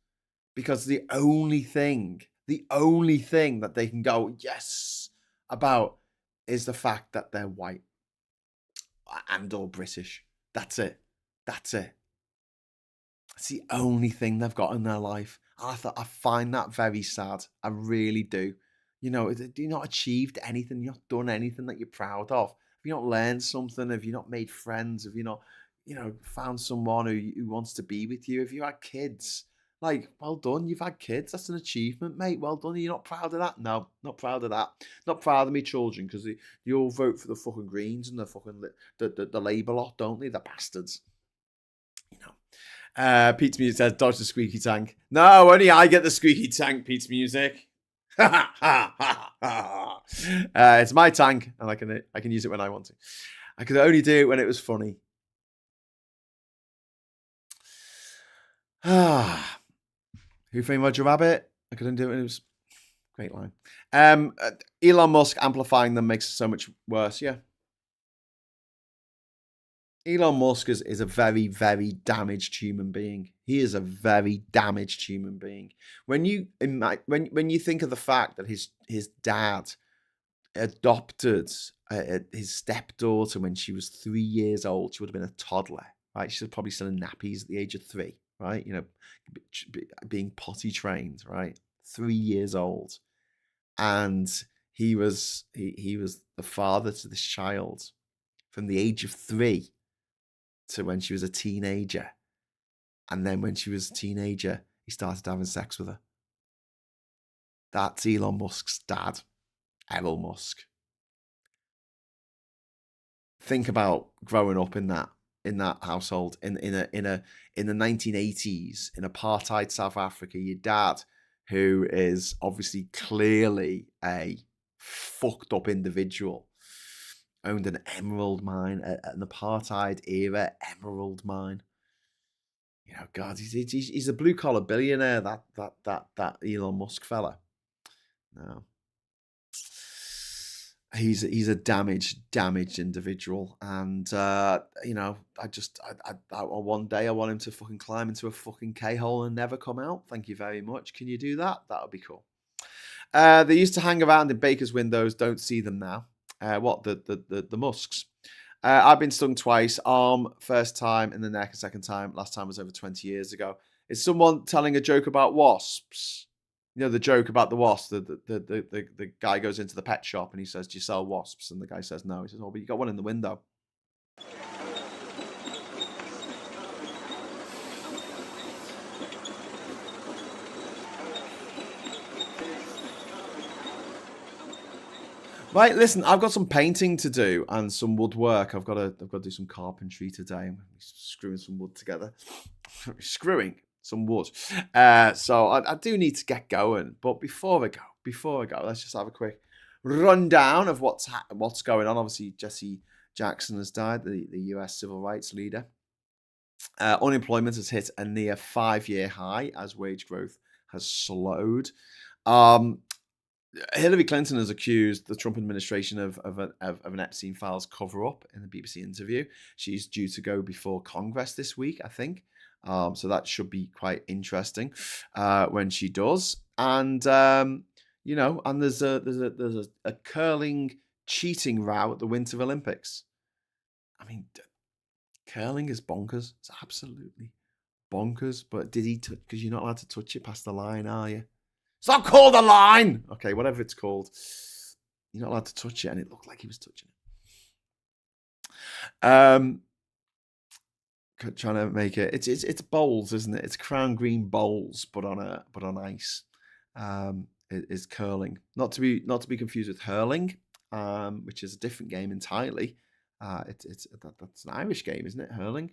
[SPEAKER 1] Because the only thing that they can go yes about is the fact that they're white and or British. That's it. It's the only thing they've got in their life. I find that very sad. I really do. Have you not achieved anything? You've not done anything that you're proud of? Have you not learned something? Have you not made friends? Have you not, found someone who wants to be with you? Have you had kids? Like, well done. You've had kids. That's an achievement, mate. Well done. Are you not proud of that? No, not proud of that. Not proud of me children, because they all vote for the fucking Greens and the fucking the Labour lot, don't they? The bastards. Pete's Music says, dodge the squeaky tank. No, only I get the squeaky tank, Pete's Music. It's my tank, and I can use it when I want to. I could only do it when it was funny. Who Framed Roger Rabbit? I couldn't do it when it was great line. Elon Musk amplifying them makes it so much worse. Yeah. Elon Musk is a very, very damaged human being. He is a very damaged human being. When you think of the fact that his dad adopted his stepdaughter when she was 3 years old, she would have been a toddler, right? She was probably still in nappies at the age of 3, right? Being potty trained, right? 3 years old, and he was the father to this child from the age of 3 to when she was a teenager. And then when she was a teenager, he started having sex with her. That's Elon Musk's dad, Errol Musk. Think about growing up in that household in the 1980s in apartheid South Africa. Your dad, who is obviously clearly a fucked up individual, owned an emerald mine, an apartheid era emerald mine. God, he's a blue collar billionaire. That Elon Musk fella. No, he's a damaged individual, and one day I want him to fucking climb into a fucking K-hole and never come out. Thank you very much. Can you do that? That would be cool. They used to hang around in bakers' windows. Don't see them now. What the Musks? I've been stung twice. Arm first time, in the neck a second time. Last time was over 20 years ago. Is someone telling a joke about wasps? The joke about the wasp. The guy goes into the pet shop and he says, "Do you sell wasps?" And the guy says, "No." He says, "Oh, but you got one in the window." Right, listen, I've got some painting to do and some woodwork. I've got to do some carpentry today. I'm screwing some wood together. Screwing some wood. So I do need to get going. But before I go, let's just have a quick rundown of what's going on. Obviously, Jesse Jackson has died, the US civil rights leader. Unemployment has hit a near 5-year high as wage growth has slowed. Hillary Clinton has accused the Trump administration of an Epstein Files cover-up in the BBC interview. She's due to go before Congress this week, I think. So that should be quite interesting when she does. And and there's a curling cheating row at the Winter Olympics. I mean, curling is bonkers. It's absolutely bonkers. But did he? Because you're not allowed to touch it past the line, are you? It's not called a line. Okay, whatever it's called. You're not allowed to touch it, and it looked like he was touching it. Trying to make it. It's bowls, isn't it? It's crown green bowls, but on ice. It is curling. Not to be confused with hurling, which is a different game entirely. That's an Irish game, isn't it? Hurling.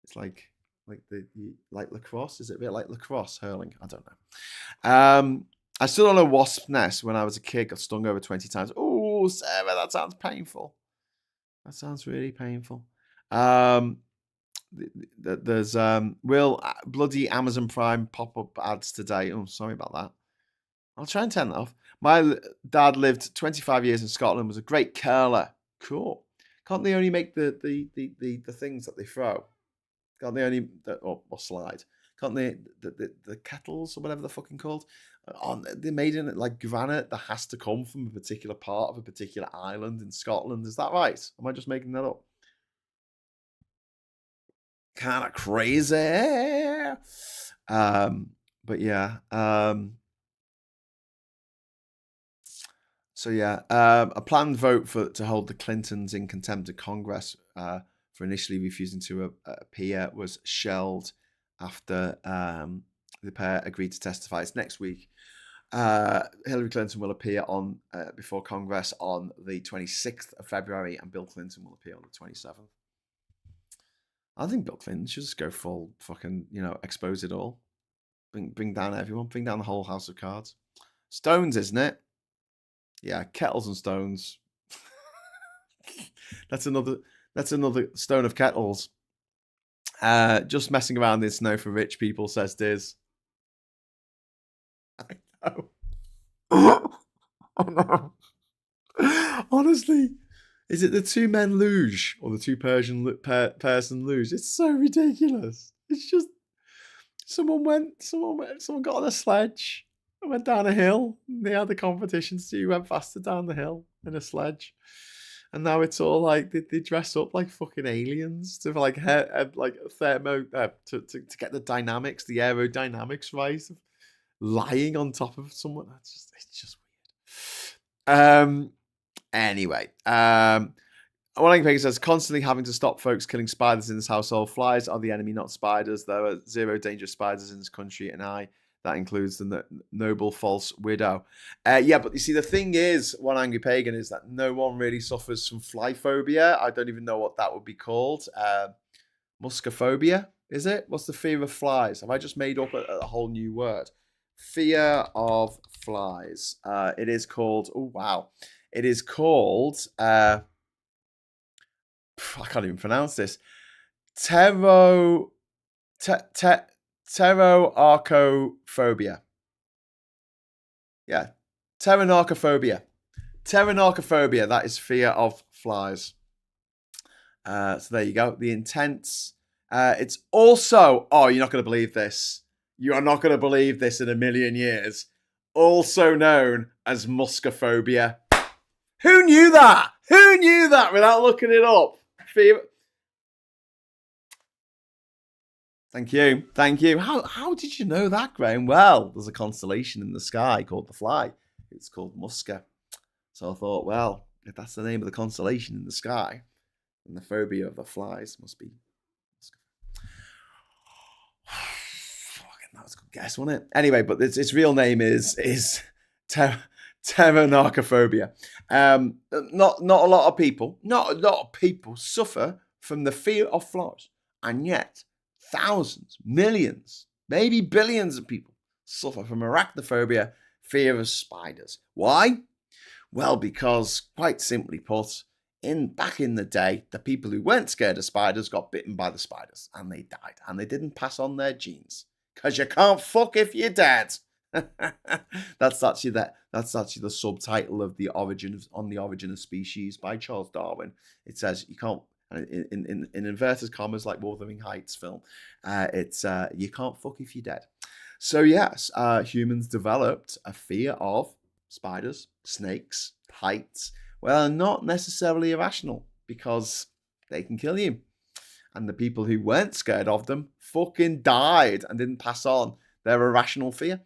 [SPEAKER 1] It's like lacrosse. Is it a bit like lacrosse? Hurling. I don't know. I stood on a wasp nest when I was a kid. Got stung over 20 times. Oh, Sarah, that sounds painful. That sounds really painful. There's will bloody Amazon Prime pop-up ads today. Oh, sorry about that. I'll try and turn that off. My dad lived 25 years in Scotland. Was a great curler. Cool. Can't they only make the things that they throw? Can't they only or slide? Can't they the kettles or whatever they're fucking called? They're made in like granite that has to come from a particular part of a particular island in Scotland. Is that right? Am I just making that up? Kind of crazy. But yeah. So yeah, a planned vote to hold the Clintons in contempt of Congress for initially refusing to appear was shelved after the pair agreed to testify. It's next week. Hillary Clinton will appear on before Congress on the 26th of February, and Bill Clinton will appear on the 27th. I think Bill Clinton should just go full fucking, expose it all. Bring down everyone. Bring down the whole house of cards. Stones, isn't it? Yeah, kettles and stones. That's another stone of kettles. Just messing around in snow for rich people, says Diz. I know. I know. Honestly, is it the two men luge or the two person luge? It's so ridiculous. It's just someone got on a sledge and went down a hill. And they had the competition to see who went faster down the hill in a sledge. And now it's all like they dress up like fucking aliens to like thermo to get the dynamics, the aerodynamics right of lying on top of someone. It's just weird. Anyway, Morning Brew says constantly having to stop folks killing spiders in this household. Flies are the enemy, not spiders. There are zero dangerous spiders in this country, and that includes the noble false widow. Yeah, but you see, the thing is, one angry pagan is that no one really suffers from fly phobia. I don't even know what that would be called. Muscophobia, is it? What's the fear of flies? Have I just made up a whole new word? Fear of flies. It is called. Oh wow! It is called. I can't even pronounce this. Pteronarchophobia. Yeah. Pteronarchophobia. Pteronarchophobia. That is fear of flies. So there you go. The intents. It's also, you're not going to believe this. You are not going to believe this in a million years. Also known as muscophobia. Who knew that? Who knew that without looking it up? Thank you. How did you know that, Graham? Well, there's a constellation in the sky called the Fly. It's called Musca. So I thought, well, if that's the name of the constellation in the sky, then the phobia of the flies must be Musca. Fucking, that was a good guess, wasn't it? Anyway, but its real name is pteronarchophobia. Not a lot of people suffer from the fear of flies, and yet thousands, millions, maybe billions of people suffer from arachnophobia, fear of spiders. Why? Well, because quite simply put, back in the day, the people who weren't scared of spiders got bitten by the spiders and they died, and they didn't pass on their genes because you can't fuck if you're dead. That's actually That's actually the subtitle of On the Origin of Species by Charles Darwin. It says you can't, in inverted commas, like Wuthering Heights film, it's you can't fuck if you're dead. So yes, humans developed a fear of spiders, snakes, heights. Well, not necessarily irrational, because they can kill you. And the people who weren't scared of them fucking died and didn't pass on their irrational fear.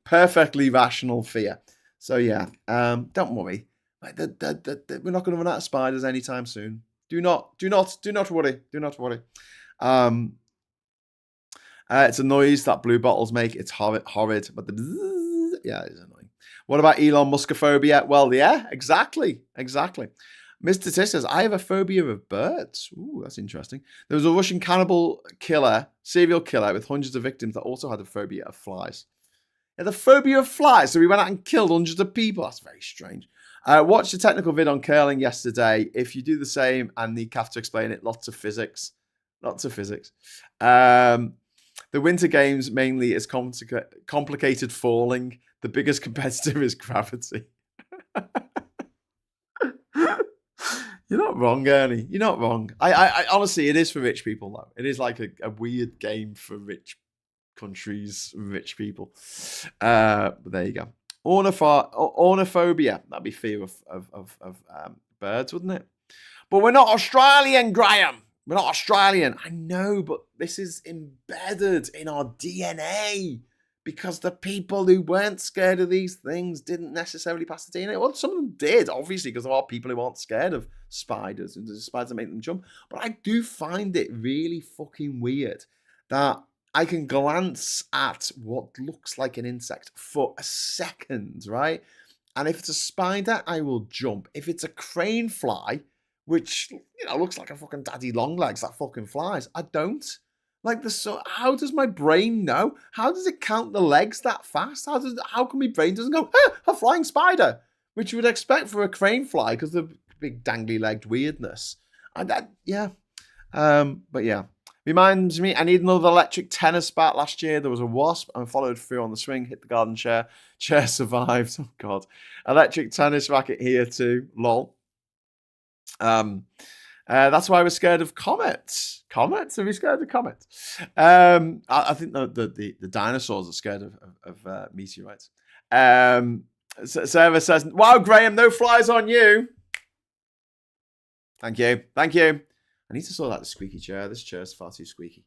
[SPEAKER 1] Perfectly rational fear. So yeah, don't worry. We're not going to run out of spiders anytime soon. Do not worry. Do not worry. It's a noise that blue bottles make. It's horrid, but it's annoying. What about Elon Muskophobia? Well, yeah, exactly. Mr. T says, I have a phobia of birds. Ooh, that's interesting. There was a Russian serial killer with hundreds of victims that also had a phobia of flies. Yeah, the phobia of flies. So he went out and killed hundreds of people. That's very strange. Watched a technical vid on curling yesterday. If you do the same and need Kath to explain it, lots of physics. The Winter Games mainly is complicated falling. The biggest competitor is gravity. You're not wrong, Ernie. You're not wrong. I honestly, it is for rich people, though. It is like a weird game for rich countries, rich people. But there you go. Ornithophobia. That'd be fear of birds, wouldn't it? But we're not Australian, Graham. We're not Australian. I know, but this is embedded in our DNA. Because the people who weren't scared of these things didn't necessarily pass the DNA. Well, some of them did, obviously, because there are people who aren't scared of spiders and there's spiders that make them jump. But I do find it really fucking weird that I can glance at what looks like an insect for a second, right? And if it's a spider, I will jump. If it's a crane fly, which, looks like a fucking daddy long legs that fucking flies, I don't. How does my brain know? How does it count the legs that fast? How come my brain doesn't go, a flying spider, which you would expect for a crane fly because of the big dangly legged weirdness. But yeah, reminds me, I need another electric tennis bat. Last year there was a wasp and followed through on the swing, hit the garden chair. Chair survived. Oh God, electric tennis racket here too. Lol. That's why we're scared of comets. Comets? Are we scared of comets? I think the dinosaurs are scared of meteorites. Sarah says, wow, Graham, no flies on you. Thank you. I need to sort out the squeaky chair. This chair is far too squeaky.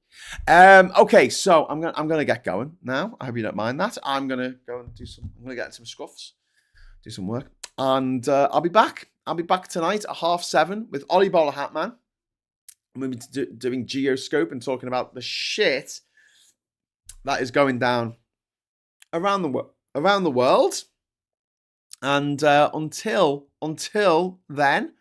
[SPEAKER 1] Okay, so I'm gonna get going now. I hope you don't mind that. I'm gonna go and I'm gonna get some scruffs, do some work, and I'll be back. I'll be back tonight at 7:30 with Ollie Bowler Hatman. I'm going to be doing Geoscope and talking about the shit that is going down around the world. And until then,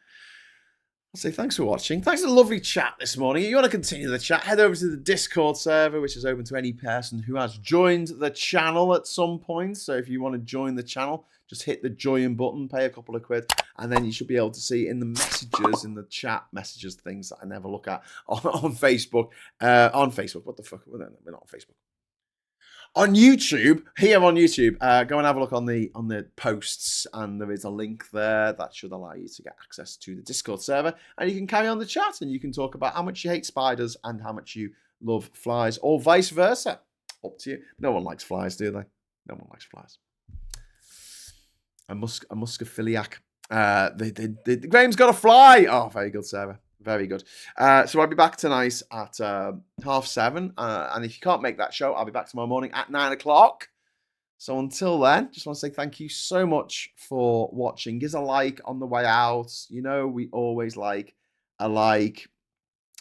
[SPEAKER 1] I'll say thanks for watching. Thanks for the lovely chat this morning. If you want to continue the chat, head over to the Discord server, which is open to any person who has joined the channel at some point. So if you want to join the channel, just hit the join button, pay a couple of quid, and then you should be able to see in the messages, in the chat messages, things that I never look at on Facebook. What the fuck? We're not on Facebook. On YouTube, go and have a look on the posts, and there is a link there that should allow you to get access to the Discord server, and you can carry on the chat, and you can talk about how much you hate spiders and how much you love flies, or vice versa. Up to you. No one likes flies, do they? No one likes flies. A muscophiliac. Graham's got a fly. Oh, very good, Sarah. Very good. So I'll be back tonight at 7:30. And if you can't make that show, I'll be back tomorrow morning at 9 o'clock. So until then, just want to say thank you so much for watching. Give us a like on the way out. We always like a like.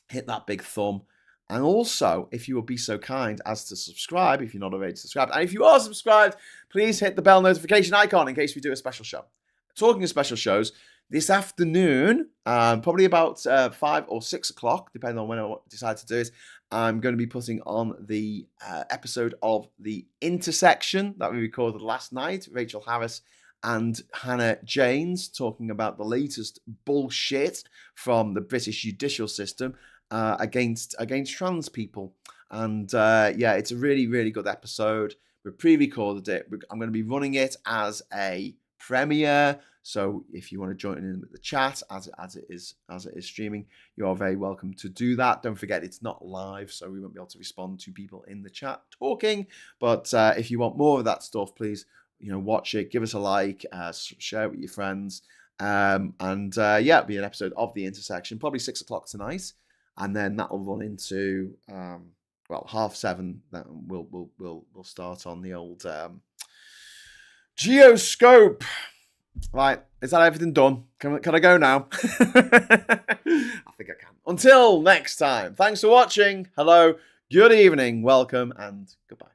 [SPEAKER 1] Hit that big thumb. And also, if you will be so kind as to subscribe, if you're not already subscribed. And if you are subscribed, please hit the bell notification icon in case we do a special show. Talking of special shows, this afternoon, probably about 5 or 6 o'clock, depending on when I decide to do it, I'm going to be putting on the episode of The Intersection that we recorded last night. Rachel Harris and Hannah Janes talking about the latest bullshit from the British judicial system against trans people. And it's a really, really good episode. We pre-recorded it. I'm going to be running it as a premiere. So if you want to join in with the chat as it is streaming, you are very welcome to do that. Don't forget, it's not live, so we won't be able to respond to people in the chat talking. But if you want more of that stuff, please, watch it, give us a like, share it with your friends, and it'll be an episode of The Intersection, probably 6 o'clock tonight, and then that will run into 7:30. That we'll start on the old Geoscope. Right, is that everything done? Can I go now? I think I can. Until next time, thanks for watching. Hello, good evening, welcome, and goodbye.